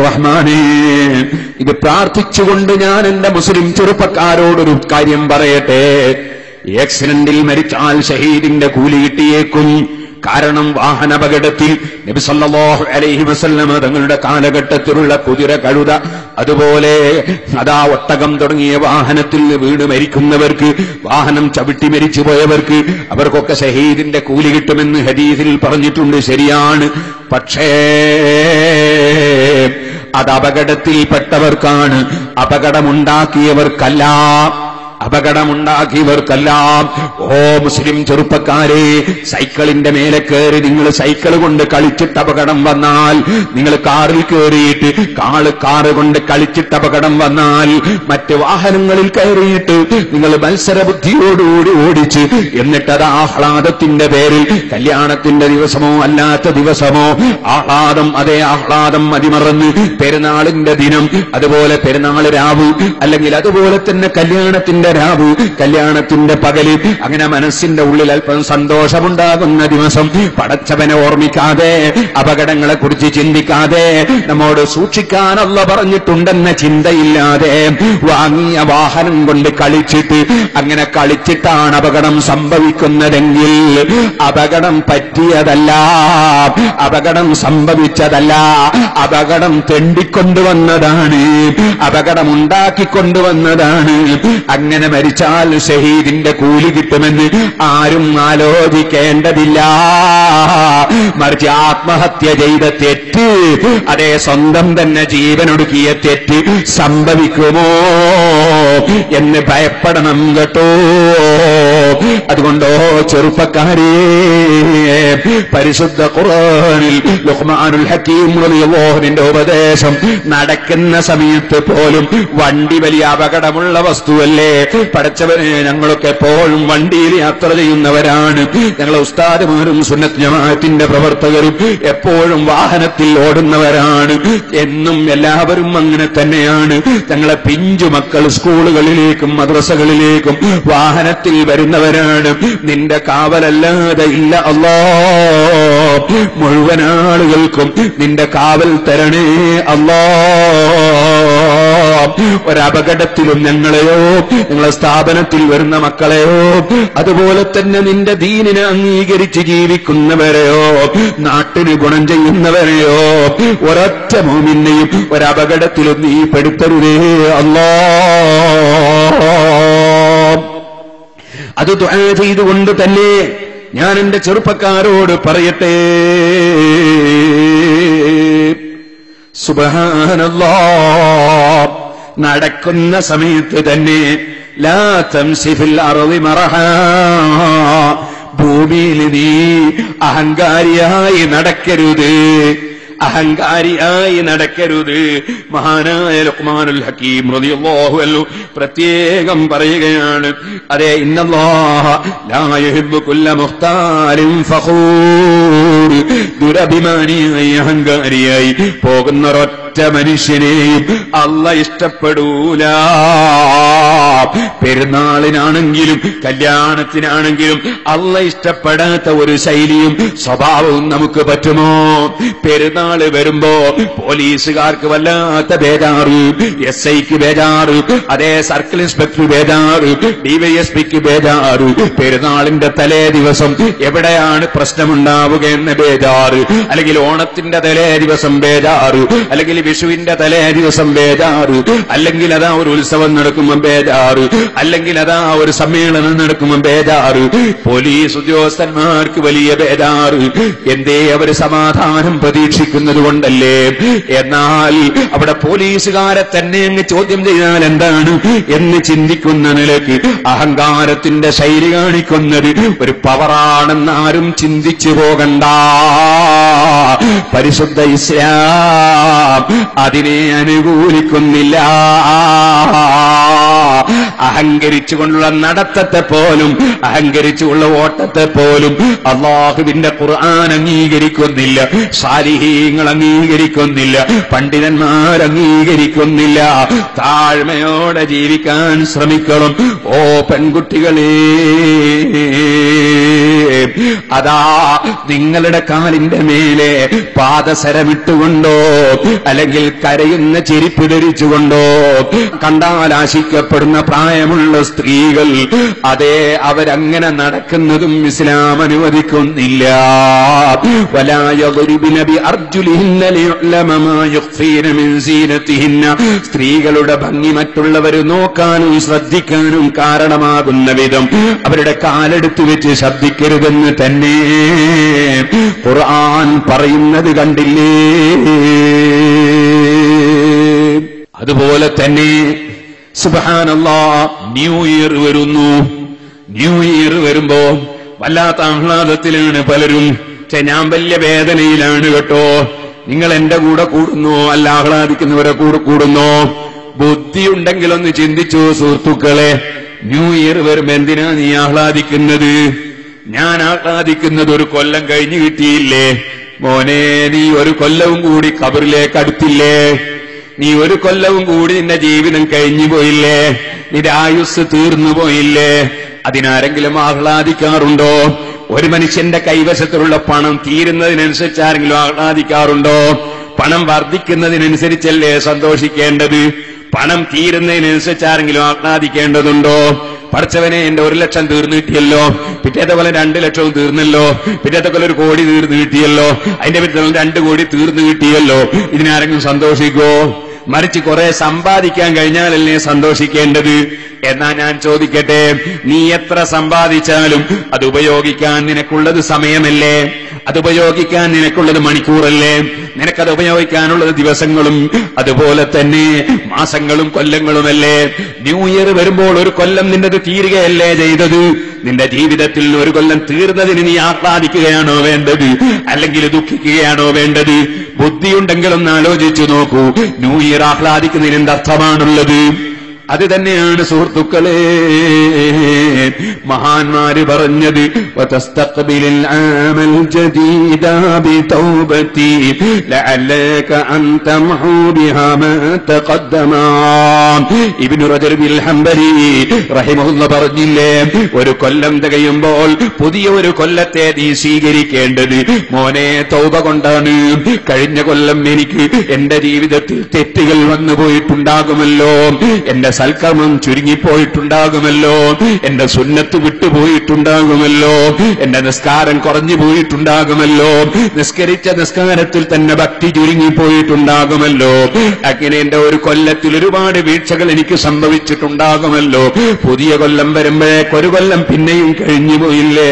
റഹ്മാനേ, ഇത് പ്രാർത്ഥിച്ചുകൊണ്ട് ഞാൻ എന്റെ മുസ്ലിം ചെറുപ്പക്കാരോടൊരു കാര്യം പറയട്ടെ. ആക്സിഡന്റിൽ മരിച്ചാൽ ഷഹീദിന്റെ കൂലി കിട്ടിയേക്കും. കാരണം വാഹനാപകടത്തിൽ നബി സല്ലല്ലാഹു അലൈഹി വസല്ലം തങ്ങളുടെ കാലഘട്ടത്തിലുള്ള കുതിര, കഴുത, അതുപോലെ ഒട്ടകം തുടങ്ങിയ വാഹനത്തിൽ വീണ് മരിക്കുന്നവർക്ക്, വാഹനം ചവിട്ടി മരിച്ചു പോയവർക്ക്, അവർക്കൊക്കെ ഷഹീദിന്റെ കൂലി കിട്ടുമെന്ന് ഹദീസിൽ പറഞ്ഞിട്ടുണ്ട്. ശരിയാണ്. പക്ഷേ അത് അപകടത്തിൽപ്പെട്ടവർക്കാണ്, അപകടമുണ്ടാക്കിയവർക്കല്ല. ഓ മുസ്ലിം ചെറുപ്പക്കാരെ, സൈക്കിളിന്റെ മേലെ കയറി നിങ്ങൾ സൈക്കിൾ കൊണ്ട് കളിച്ചിട്ട് അപകടം വന്നാൽ, നിങ്ങൾ കാറിൽ കയറിയിട്ട് കാറ് കൊണ്ട് കളിച്ചിട്ട് അപകടം വന്നാൽ, മറ്റ് വാഹനങ്ങളിൽ കയറിയിട്ട് നിങ്ങൾ മത്സരബുദ്ധിയോടുകൂടി ഓടിച്ച്, എന്നിട്ടത് ആഹ്ലാദത്തിന്റെ പേരിൽ കല്യാണത്തിന്റെ ദിവസമോ അല്ലാത്ത ദിവസമോ ആഹ്ലാദം മതിമറന്ന് പെരുന്നാളിന്റെ ദിനം, അതുപോലെ പെരുന്നാൾ രാവ്, അല്ലെങ്കിൽ അതുപോലെ തന്നെ കല്യാണത്തിന്റെ രാവ്, കല്യാണത്തിന്റെ പകല്, അങ്ങനെ മനസ്സിന്റെ ഉള്ളിൽ അല്പം സന്തോഷമുണ്ടാകുന്ന ദിവസം പടച്ചവനെ ഓർമ്മിക്കാതെ, അപകടങ്ങളെ കുറിച്ച് ചിന്തിക്കാതെ, നമ്മോട് സൂക്ഷിക്കാൻ അല്ലാഹു പറഞ്ഞിട്ടുണ്ടെന്ന ചിന്തയില്ലാതെ വാങ്ങിയ വാഹനം കൊണ്ട് കളിച്ചിട്ട്, അങ്ങനെ കളിച്ചിട്ടാണ് അപകടം സംഭവിക്കുന്നതെങ്കിൽ അപകടം പറ്റിയതല്ല, അപകടം സംഭവിച്ചതല്ല, അപകടം തെണ്ടിക്കൊണ്ടുവന്നതാണ്, അപകടം ഉണ്ടാക്കിക്കൊണ്ടുവന്നതാണ്. അങ്ങനെ മരിച്ചാൽ ഷഹീദിന്റെ കൂലി കിട്ടുമെന്ന് ആരും ആലോചിക്കേണ്ടതില്ല. മറിച്ച് ആത്മഹത്യ ചെയ്ത തെറ്റ്, അതേ സ്വന്തം തന്നെ ജീവനൊടുക്കിയ തെറ്റ് സംഭവിക്കുമോ എന്ന് ഭയപ്പെടണം കേട്ടോ. അതുകൊണ്ടോ ചെറുപ്പക്കാരെ, പരിശുദ്ധ ഖുർആനിൽ ലുഖ്മാനുൽ ഹക്കീം റളിയല്ലാഹുവിന്റെ ഉപദേശം, നടക്കുന്ന സമയത്ത് പോലും വണ്ടി വലിയ അപകടമുള്ള വസ്തുവല്ലേ. പടച്ചവനെ, ഞങ്ങളൊക്കെ എപ്പോഴും വണ്ടിയിൽ യാത്ര ചെയ്യുന്നവരാണ്. ഞങ്ങളെ ഉസ്താദുമാരും സുന്നത്ത് ജമാഅത്തിന്റെ പ്രവർത്തകരും എപ്പോഴും വാഹനത്തിൽ ഓടുന്നവരാണ്. എന്നും എല്ലാവരും അങ്ങനെ തന്നെയാണ്. ഞങ്ങളെ പിഞ്ചു മക്കൾ സ്കൂളുകളിലേക്കും മദ്രസകളിലേക്കും വാഹനത്തിൽ വരുന്നവരാണ്. നിന്റെ കാവലല്ലാതെ ഇല്ല അല്ലാഹ്. മുഴുവൻ ആളുകൾക്കും നിന്റെ കാവൽ തരണേ അല്ലാഹ്. ഒരപകടത്തിലും ഞങ്ങളെയോ ഞങ്ങളെ സ്ഥാപനത്തിൽ വരുന്ന മക്കളെയോ, അതുപോലെ തന്നെ നിന്റെ ദീനിനെ അംഗീകരിച്ച് ജീവിക്കുന്നവരെയോ, നാട്ടിന് ഗുണം ചെയ്യുന്നവരെയോ, ഒരൊറ്റ മുഅ്മിനെയും ഒരപകടത്തിലും നീ പെടുത്തരുതേ അല്ലാഹ്. അത് ദുആ ചെയ്തുകൊണ്ട് തന്നെ ഞാൻ എന്റെ ചെറുപ്പക്കാരോട് പറയട്ടെ, സുബ്ഹാനല്ലാഹ്, നടക്കുന്ന സമയത്ത് തന്നെ ലാ തംസി ഫിൽ അർളി മറഹാ, ഭൂമിയിൽ നീ അഹങ്കാരിയായി നടക്കരുത്, അഹങ്കാരിയായി നടക്കരുത്. മഹാനായ ലുഖ്മാനുൽ ഹക്കീം റളിയല്ലാഹു അൻഹു പ്രത്യേകം പറയുകയാണ്, അതെ, ഇന്നല്ലാഹ ലാ യുഹിബ്ബു കുല്ല മുഖ്താലിൻ ഫഖൂർ. ദുരഭിമാനിയായി അഹങ്കാരിയായി പോകുന്ന ഒരൊറ്റ മനുഷ്യനെയും അല്ലാഹ് ഇഷ്ടപ്പെടൂല. പെരുന്നാളിനാണെങ്കിലും കല്യാണത്തിനാണെങ്കിലും അല്ലാഹ് ഇഷ്ടപ്പെടാത്ത ഒരു ശൈലിയും സ്വഭാവവും നമുക്ക് പറ്റുമോ? പെരുന്നാള് വരുമ്പോ പോലീസുകാർക്ക് വല്ലാത്ത ബേജാറ്, SIക്ക് ബേജാറ്, അതേ സർക്കിൾ ഇൻസ്പെക്ടർ ബേജാറ്, DYSPക്ക് ബേജാറ്. പെരുന്നാളിന്റെ തലേ ദിവസം എവിടെയാണ് പ്രശ്നമുണ്ടാവുക എന്ന് ബേജാറ്, അല്ലെങ്കിൽ ഓണത്തിന്റെ തലേ ദിവസം ബേജാറ്, അല്ലെങ്കിൽ വിഷുവിന്റെ തലേ ദിവസം ബേജാറ്, അല്ലെങ്കിൽ അതാ ഒരു ഉത്സവം നടക്കുമ്പോൾ ബേജാറ്, അല്ലെങ്കിൽ അതാ ഒരു സമ്മേളനം നടക്കുമ്പോൾ ബേജാറ്. പോലീസ് ഉദ്യോഗസ്ഥന്മാർക്ക് വലിയ ബേജാറ്. എന്തേ? അവര് സമാധാനം പ്രതീക്ഷിക്കുന്നത് കൊണ്ടല്ലേ. എന്നാൽ അവിടെ പോലീസുകാരെ തന്നെ അങ്ങ് ചോദ്യം ചെയ്താൽ എന്താണ് എന്ന് ചിന്തിക്കുന്ന നിലയ്ക്ക് അഹങ്കാരത്തിന്റെ ശൈലി കാണിക്കുന്നത് ഒരു പവറാണെന്ന് ആരും ചിന്തിച്ചു പോകണ്ട. പരിശുദ്ധ ഇസ്ലാം അതിനെ അനുകൂലിക്കുന്നില്ല. അഹങ്കരിച്ചുകൊണ്ടുള്ള നടത്തത്തെ പോലും, അഹങ്കരിച്ചുള്ള ഓട്ടത്തെ പോലും അള്ളാഹുവിന്റെ ഖുർആൻ അംഗീകരിക്കുന്നില്ല, സാലിഹീങ്ങൾ അംഗീകരിക്കുന്നില്ല, പണ്ഡിതന്മാർ അംഗീകരിക്കുന്നില്ല. താഴ്മയോടെ ജീവിക്കാൻ ശ്രമിക്കണം ഓ പെൺകുട്ടികളെ. അതാ നിങ്ങളുടെ കാലിന്റെ മേലെ പാദസരമിട്ടുകൊണ്ടോ അല്ലെങ്കിൽ കരയുന്ന ചെരുപ്പ് ധരിച്ചുകൊണ്ടോ കണ്ടാൽ ആശിക്കപ്പെടുന്ന പ്രായമുള്ള സ്ത്രീകൾ, അതേ അവരങ്ങനെ നടക്കുന്നതും ഇസ്ലാം അനുവദിക്കുന്നില്ല. വലാ യദ്രിബന ബിഅർജുലിഹിന്ന ലിയുഅലമ മാ യുഖ്ഫീന മിൻ സീനതിഹിന്ന. സ്ത്രീകളുടെ ഭംഗി മറ്റുള്ളവർ നോക്കാനും ശ്രദ്ധിക്കാനും കാരണമാകുന്ന വിധം അവരുടെ കാലെടുത്തു വെച്ച് ശബ്ദിക്കരുതെന്ന് തന്നെ ഖുർആൻ പറയുന്നത് കണ്ടില്ലേ? അതുപോലെ തന്നെ സുബ്ഹാനല്ലാഹ്, ന്യൂ ഇയർ വരുന്നു. ന്യൂ ഇയർ വരുമ്പോ വല്ലാത്ത ആഹ്ലാദത്തിലാണ് പലരും. ഞാൻ വലിയ വേദനയിലാണ് കേട്ടോ. നിങ്ങൾ എന്റെ കൂടെ കൂടുന്നോ അല്ല ആഹ്ലാദിക്കുന്നവരെ കൂടെ കൂടുന്നോ? ബുദ്ധിയുണ്ടെങ്കിലൊന്ന് ചിന്തിച്ചു സുഹൃത്തുക്കളെ. ന്യൂ ഇയർ വരുമ്പോ എന്തിനാ നീ ആഹ്ലാദിക്കുന്നത്? ഞാൻ ആഹ്ലാദിക്കുന്നത് ഒരു കൊല്ലം കഴിഞ്ഞു കിട്ടിയില്ലേ മോനെ. നീ ഒരു കൊല്ലവും കൂടി ഖബറിലേക്ക് അടുത്തില്ലേ? നീ ഒരു കൊല്ലവും കൂടി നിന്റെ ജീവിതം കഴിഞ്ഞു പോയില്ലേ? നിന്റെ ആയുസ് തീർന്നു പോയില്ലേ? അതിനാരെങ്കിലും ആഹ്ലാദിക്കാറുണ്ടോ? ഒരു മനുഷ്യന്റെ കൈവശത്തിലുള്ള പണം തീരുന്നതിനനുസരിച്ച് ആരെങ്കിലും ആഹ്ലാദിക്കാറുണ്ടോ? പണം വർദ്ധിക്കുന്നതിനനുസരിച്ചല്ലേ സന്തോഷിക്കേണ്ടത്? പണം തീരുന്നതിനനുസരിച്ച് ആരെങ്കിലും ആഹ്ലാദിക്കേണ്ടതുണ്ടോ? പഠിച്ചവനെ എന്റെ 1 ലക്ഷം തീർന്നു കിട്ടിയല്ലോ, പിറ്റേത്തെ പോലെ 2 ലക്ഷവും തീർന്നല്ലോ, പിറ്റേത്തെ പോലെ 1 കോടി തീർന്നു കിട്ടിയല്ലോ, അതിന്റെ പിറ്റേ 2 കോടി തീർന്നു കിട്ടിയല്ലോ. ഇതിനാരെങ്കിലും സന്തോഷിക്കോ? മറിച്ച് കുറെ സമ്പാദിക്കാൻ കഴിഞ്ഞാലല്ലേ സന്തോഷിക്കേണ്ടത്. എന്നാ ഞാൻ ചോദിക്കട്ടെ, നീ എത്ര സമ്പാദിച്ചാലും അത് ഉപയോഗിക്കാൻ നിനക്കുള്ളത് സമയമല്ലേ? അത് ഉപയോഗിക്കാൻ നിനക്കുള്ളത് മണിക്കൂറല്ലേ? നിനക്കത് ഉപയോഗിക്കാനുള്ളത് ദിവസങ്ങളും അതുപോലെ തന്നെ മാസങ്ങളും കൊല്ലങ്ങളുമല്ലേ? ന്യൂ ഇയർ വരുമ്പോൾ ഒരു കൊല്ലം നിന്റെത് തീരുകയല്ലേ ചെയ്തത്? നിന്റെ ജീവിതത്തിൽ ഒരു കൊല്ലം തീർന്നതിന് നീ ആഹ്ലാദിക്കുകയാണോ വേണ്ടത്, അല്ലെങ്കിൽ ദുഃഖിക്കുകയാണോ വേണ്ടത്? ബുദ്ധിയുണ്ടെങ്കിലൊന്ന് ആലോചിച്ചു നോക്കൂ. ന്യൂ ഇയർ ആഹ്ലാദിക്കുന്നതിന് എന്തർത്ഥമാണുള്ളത്? അത് തന്നെയാണ് സുഹൃത്തുക്കളെ മഹാന്മാര് പറഞ്ഞത്. വതസ്തഖ്ബിലിൽ ആമൽ ജദീദ ബിതൗബതി ലഅല്ലക അൻ തംഹു ബിഹാ മാ തഖദ്ദമ. ഇബ്നു റജബിൽ ഹംബലി റഹിമഹുല്ലാഹ് പറഞ്ഞില്ലേ, ഒരു കൊല്ലം തികയുമ്പോൾ പുതിയ ഒരു കൊല്ലത്തെ നീ സ്വീകരിക്കേണ്ടത് മോനെ തൗബ കൊണ്ടാണ്. കഴിഞ്ഞ കൊല്ലം എനിക്ക് എന്റെ ജീവിതത്തിൽ തെറ്റുകൾ വന്നു പോയിട്ടുണ്ടാകുമല്ലോ, എന്റെ സൽക്കർമ്മം ചുരുങ്ങിപ്പോയിട്ടുണ്ടാകുമല്ലോ, എന്റെ സുന്നത്ത് വിട്ടുപോയിട്ടുണ്ടാകുമല്ലോ, എന്റെ നിസ്കാരം കുറഞ്ഞു പോയിട്ടുണ്ടാകുമല്ലോ, നിസ്കരിച്ച നിസ്കാരത്തിൽ തന്നെ ഭക്തി ചുരുങ്ങിപ്പോയിട്ടുണ്ടാകുമല്ലോ. അങ്ങനെ എന്റെ ഒരു കൊല്ലത്തിൽ ഒരുപാട് വീഴ്ചകൾ എനിക്ക് സംഭവിച്ചിട്ടുണ്ടാകുമല്ലോ. പുതിയ കൊല്ലം വരുമ്പോഴേക്ക് ഒരു കൊല്ലം പിന്നെയും കഴിഞ്ഞു പോയില്ലേ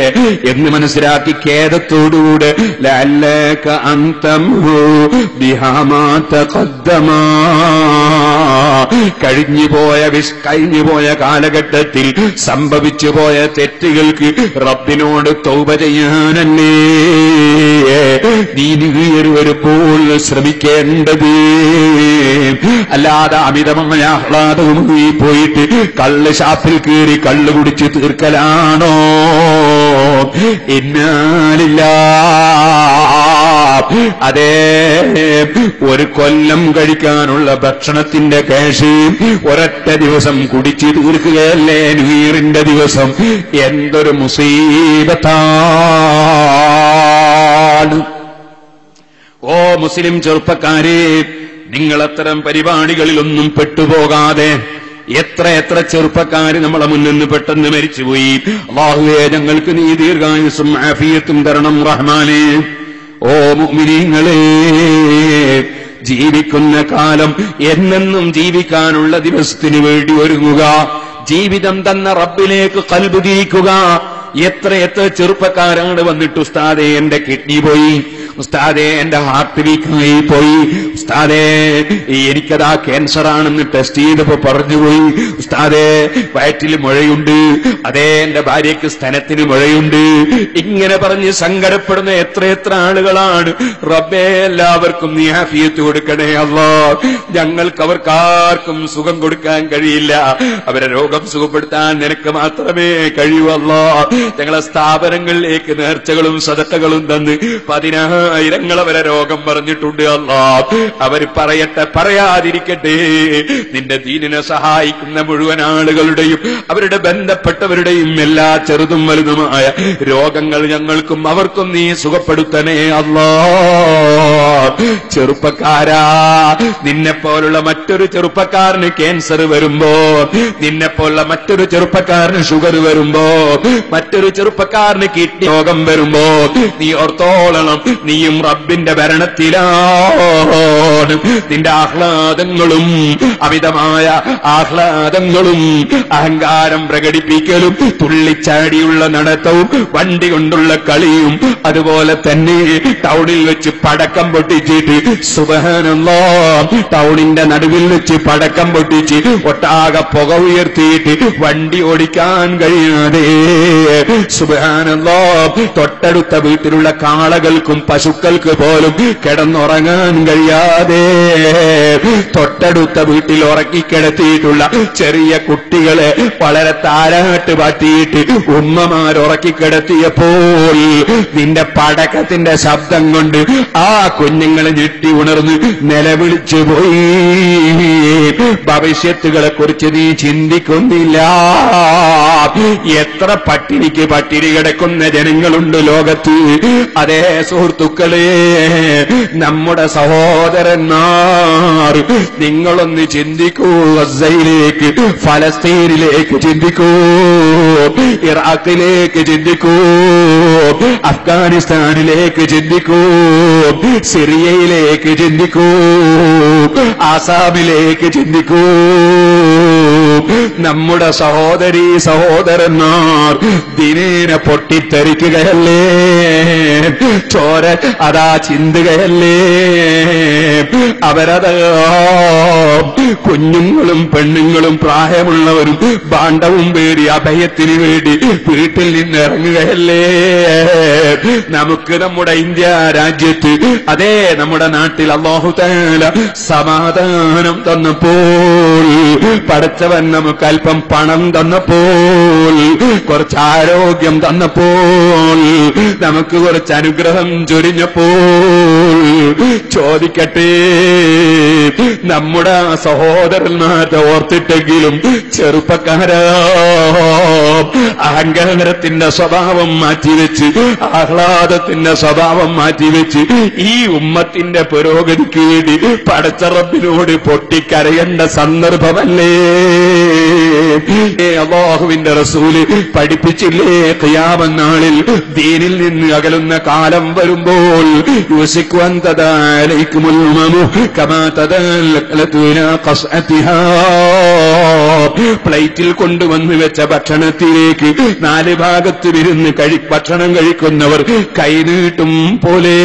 എന്ന് മനസ്സിലാക്കി ഖേദത്തോടുകൂടെ ലഅല്ലക അൻ തംഹു ബിഹാ മാ തഖദ്ദമ. കഴിഞ്ഞുപോയ കാലഘട്ടത്തിൽ സംഭവിച്ചു പോയ തെറ്റുകൾക്ക് റബ്ബിനോട് തൗബ ചെയ്യാനല്ലേ നീ ന്യൂ ഇയർ വരുമ്പോൾ ശ്രമിക്കേണ്ടത്. അല്ലാതെ അമിതമായ ആഹ്ലാദവുമായി പോയിട്ട് കള്ള് ഷാപ്പിൽ കയറി കള്ള് കുടിച്ച് തീർക്കലാണോ? ഇന്നാലില്ല. അതേ, ഒരു കൊല്ലം കഴിക്കാനുള്ള ഭക്ഷണത്തിന്റെ ക്യാഷ് ഒരൊറ്റ ദിവസം കുടിച്ചു തീർക്കുകയല്ലേ ന്യൂ ഇയറിന്റെ ദിവസം. എന്തൊരു മുസീബത്താണ്. ഓ മുസ്ലിം ചെറുപ്പക്കാരെ, നിങ്ങൾ അത്തരം പരിപാടികളിലൊന്നും പെട്ടുപോകാതെ. എത്ര ചെറുപ്പക്കാര് നമ്മളെ മുന്നിൽ നിന്ന് പെട്ടെന്ന് മരിച്ചുപോയി. അല്ലാഹുവേ, ഞങ്ങൾക്ക് നീ ദീർഘായുസ്സും ആഫിയത്തും തരണം റഹ്മാനേ. ഓ മുഅ്മിനീങ്ങളെ, ജീവിക്കുന്ന കാലം എന്നെന്നും ജീവിക്കാനുള്ള ദിവസത്തിന് വേണ്ടി ഒരുങ്ങുക. ജീവിതം തന്ന റബ്ബിലേക്ക് ഖൽബ് തിരിക്കുക. എത്ര ചെറുപ്പക്കാരാണ് വന്നിട്ട് ഉസ്താദേ എന്റെ കിഡ്നി പോയി, ഉസ്താദേ എന്റെ ഹാർട്ട് വീക്കായി പോയി, ഉസ്താദേ എനിക്കതാ ക്യാൻസർ ആണെന്ന് ടെസ്റ്റ് ചെയ്തപ്പോ പറഞ്ഞുപോയി, ഉസ്താദേ വയറ്റിൽ മുഴയുണ്ട്, അതേ എന്റെ ഭാര്യയ്ക്ക് സ്തനത്തിന് മുഴയുണ്ട്. ഇങ്ങനെ പറഞ്ഞ് സങ്കടപ്പെടുന്ന എത്രയെത്ര ആളുകളാണ്. റബ്ബേ എല്ലാവർക്കും നീ ആഫിയത്ത് കൊടുക്കണേ അല്ലാഹ്. ഞങ്ങൾക്ക് അവർക്കാർക്കും സുഖം കൊടുക്കാൻ കഴിയില്ല. അവരെ രോഗം സുഖപ്പെടുത്താൻ നിനക്ക് മാത്രമേ കഴിയൂ അല്ലാഹ്. ഞങ്ങളെ സ്ഥാപനങ്ങളിലേക്ക് നേർച്ചകളും സദഖകളും തന്ന് 10,000 അവരെ രോഗം പറഞ്ഞിട്ടുണ്ട് അല്ലാഹ്. അവർ പറയട്ടെ, പറയാതിരിക്കട്ടെ. നിന്റെ ദീനിനെ സഹായിക്കുന്ന മുഴുവൻ ആളുകളുടെയും അവരുടെ ബന്ധപ്പെട്ടവരുടെയും എല്ലാ ചെറുതും വലുതുമായ രോഗങ്ങൾ ഞങ്ങൾക്കും അവർക്കും നീ സുഖപ്പെടുത്തണേ അല്ലാഹ്. ചെറുപ്പക്കാരാ, നിന്നെപ്പോലുള്ള മറ്റൊരു ചെറുപ്പക്കാരന് ക്യാൻസർ വരുമ്പോ, നിന്നെപ്പോലുള്ള മറ്റൊരു ചെറുപ്പക്കാരന് ഷുഗർ വരുമ്പോ, മറ്റൊരു ചെറുപ്പക്കാരന് കിഡ്നി രോഗം വരുമ്പോ നീ ഓർത്തോളണം, നീയും റബ്ബിന്റെ ഭരണത്തിലാണ്. നിന്റെ ആഹ്ലാദങ്ങളും അമിതമായ ആഹ്ലാദങ്ങളും അഹങ്കാരം പ്രകടിപ്പിക്കലും തുള്ളിച്ചാടിയുള്ള നടത്തവും വണ്ടി കൊണ്ടുള്ള കളിയും അതുപോലെ തന്നെ ടൗണിൽ വെച്ച് പടക്കം പൊട്ടിച്ചിട്ട് സുബ്ഹാനല്ലാഹ്, ടൗണിന്റെ നടുവിൽ വെച്ച് പടക്കം പൊട്ടിച്ച് ഒട്ടാകെ പുക ഉയർത്തിയിട്ട് വണ്ടി ഓടിക്കാൻ കഴിയാതെ സുബ്ഹാനല്ലാഹ്, തൊട്ടടുത്ത വീട്ടിലുള്ള കാളകൾക്കും പശുക്കൾക്ക് പോലും കിടന്നുറങ്ങാൻ കഴിയാതെ തൊട്ടടുത്ത വീട്ടിൽ ഉറക്കിക്കിടത്തിയിട്ടുള്ള ചെറിയ കുട്ടികളെ വളരെ താരാട്ട് പാട്ടിയിട്ട് ഉമ്മമാർ ഉറക്കിക്കിടത്തിയപ്പോൾ നിന്റെ പടക്കത്തിന്റെ ശബ്ദം കൊണ്ട് ആ കുഞ്ഞുങ്ങളെ ഞെട്ടി ഉണർന്ന് നിലവിളിച്ചു പോയി. ഭവിഷ്യത്തുകളെ കുറിച്ച് നീ ചിന്തിക്കുന്നില്ല. എത്ര പട്ടിണിക്ക് പട്ടിണി കിടക്കുന്ന ജനങ്ങളുണ്ട് ലോകത്ത്. അതേ സുഹൃത്തുക്കളെ, നമ്മുടെ സഹോദരന്മാർ, നിങ്ങളൊന്ന് ചിന്തിക്കൂ. ഗസയിലേക്ക്, ഫലസ്തീനിലേക്ക് ചിന്തിക്കൂ, ഇറാഖിലേക്ക് ചിന്തിക്കൂ, അഫ്ഗാനിസ്ഥാനിലേക്ക് ചിന്തിക്കൂ, സിറിയയിലേക്ക് ചിന്തിക്കൂ, ആസാമിലേക്ക് ചിന്തിക്കൂ. നമ്മുടെ സഹോദരീ സഹോദരന്മാർ ദിനേന പൊട്ടിത്തെറിക്കുകയല്ലേ, ചോര അതാ ചിന്തുകയല്ലേ. അവരതാ കുഞ്ഞുങ്ങളും പെണ്ണുങ്ങളും പ്രായമുള്ളവരും ഭാണ്ഡവും പേടി അഭയത്തിന് വേണ്ടി വീട്ടിൽ നിന്ന് ഇറങ്ങുകയല്ലേ. നമുക്ക് നമ്മുടെ ഇന്ത്യ രാജ്യത്ത്, അതേ നമ്മുടെ നാട്ടിൽ അല്ലാഹു തആല സമാധാനം തന്നപ്പോൾ, പടച്ചവൻ നമുക്ക് അല്പം പണം തന്നപ്പോൾ, കുറച്ച് ആരോഗ്യം തന്നപ്പോൾ, നമുക്ക് കുറച്ച് അനുഗ്രഹം ചൊരിഞ്ഞപ്പോൾ, ചോദിക്കട്ടെ, നമ്മുടെ സഹോദരന്മാരെ ഓർത്തിട്ടെങ്കിലും ചെറുപ്പക്കാരാ, അഹങ്കാരത്തിന്റെ സ്വഭാവം മാറ്റിവെച്ച്, ആഹ്ലാദത്തിന്റെ സ്വഭാവം മാറ്റിവെച്ച് ഈ ഉമ്മത്തിന്റെ പുരോഗതിക്ക് വേണ്ടി പടച്ച റബ്ബിനോട് പൊട്ടിക്കരയേണ്ട സന്ദർഭമല്ലേ. അല്ലാഹുവിന്റെ റസൂല് പഠിപ്പിച്ചില്ലേ, ഖിയാമത്ത് നാളിൽ ദീനിൽ നിന്ന് അകലുന്ന കാലം വരുമ്പോൾ യുസിക്കു അൻ തദാലൈകുമുൽ ഉമമു കമാ തദല്ലതു ഇലാ ഖസ്അതിഹാ, പ്ലേറ്റിൽ കൊണ്ടുവന്ന് വെച്ച ഭക്ഷണത്തിലേക്ക് 4 ഭാഗത്ത് വിരുന്ന് ഭക്ഷണം കഴിക്കുന്നവർ കൈനീട്ടും പോലെ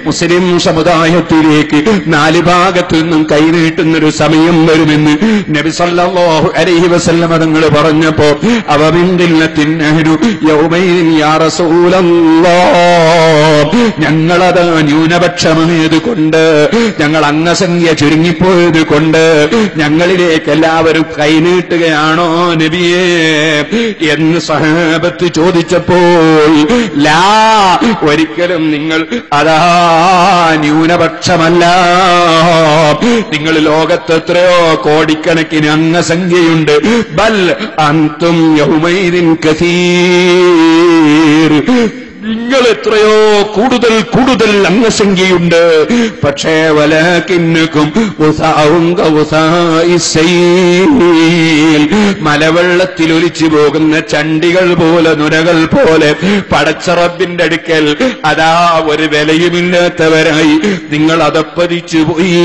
മുസ്ലിം സമുദായത്തിലേക്ക് 4 ഭാഗത്തു നിന്നും കൈനീട്ടുന്നൊരു സമയം വരുമെന്ന് നബി സല്ലല്ലാഹു അലൈഹി വസല്ലം തങ്ങൾ പറഞ്ഞപ്പോ, അവമിന്ദില്ലത്തിന്നഹരു യൗമൈൻ യാ റസൂലല്ലാഹ്, ഞങ്ങളത് ന്യൂനപക്ഷമായത് കൊണ്ട്, ഞങ്ങൾ അംഗസംഖ്യ ചുരുങ്ങിപ്പോയത് കൊണ്ട് ഞങ്ങളിലേക്ക് എല്ലാവരും കൈനീട്ടുകയാണോ നബിയേ എന്ന് സഹാബത്ത് ചോദിച്ചപ്പോൾ, ലാ, ഒരിക്കലും നിങ്ങൾ അതാ ന്യൂനപക്ഷമല്ല. നിങ്ങൾ ലോകത്ത് എത്രയോ കോടിക്കണക്കിന് അംഗസംഖ്യയുണ്ട്. ബൽ അൻതും യൗമൈദിൻ കസീർ, നിങ്ങൾ എത്രയോ കൂടുതൽ അംഗസംഖ്യയുണ്ട്. പക്ഷേ വലാകിന്നകും മലവെള്ളത്തിൽ ഒലിച്ചു പോകുന്ന ചണ്ടികൾ പോലെ, നുരകൾ പോലെ പടച്ച റബ്ബിന്റെ അടുക്കൽ അതാ ഒരു വിലയുമില്ലാത്തവരായി നിങ്ങൾ അതപ്പതിച്ചു പോയി.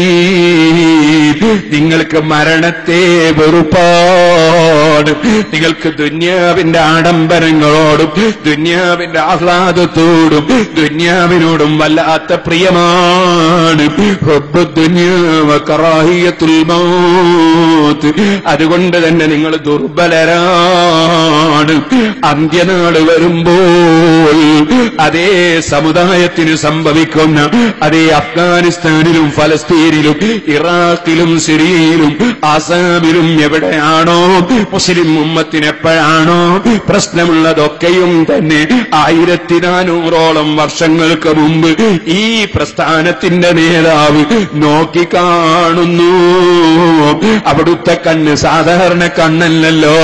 നിങ്ങൾക്ക് മരണത്തെ വെറുപ്പാണ്. നിങ്ങൾക്ക് ദുന്യാവിന്റെ ആഡംബരങ്ങളോടും ദുന്യാവിന്റെ ആഹ്ലാദത്തോടും ദുന്യാവിനോടും വല്ലാത്ത പ്രിയമാണ്. ഹുബ്ബുദ്ദുന്യാ വകറാഹിയത്തുൽ മൗത്ത്. അതുകൊണ്ട് തന്നെ നിങ്ങൾ ദുർബലരാണ്. അന്ത്യനാൾ വരുമ്പോൾ അതേ സമുദായത്തിന് സംഭവിക്കുന്ന അതേ അഫ്ഗാനിസ്ഥാനിലും ഫലസ്തീനിലും ഇറാഖിലും സിറിയയിലും ആസാമിലും എവിടെയാണോ മുസ്ലിം ഉമ്മത്തിന് എപ്പോഴാണോ പ്രശ്നമുള്ളതൊക്കെയും തന്നെ 1400ഓളം വർഷങ്ങൾക്ക് മുമ്പ് ഈ പ്രസ്ഥാനത്തിന്റെ നേതാവ് നോക്കിക്കാണുന്നു. അവിടുത്തെ കണ്ണ് സാധാരണ കണ്ണല്ലല്ലോ,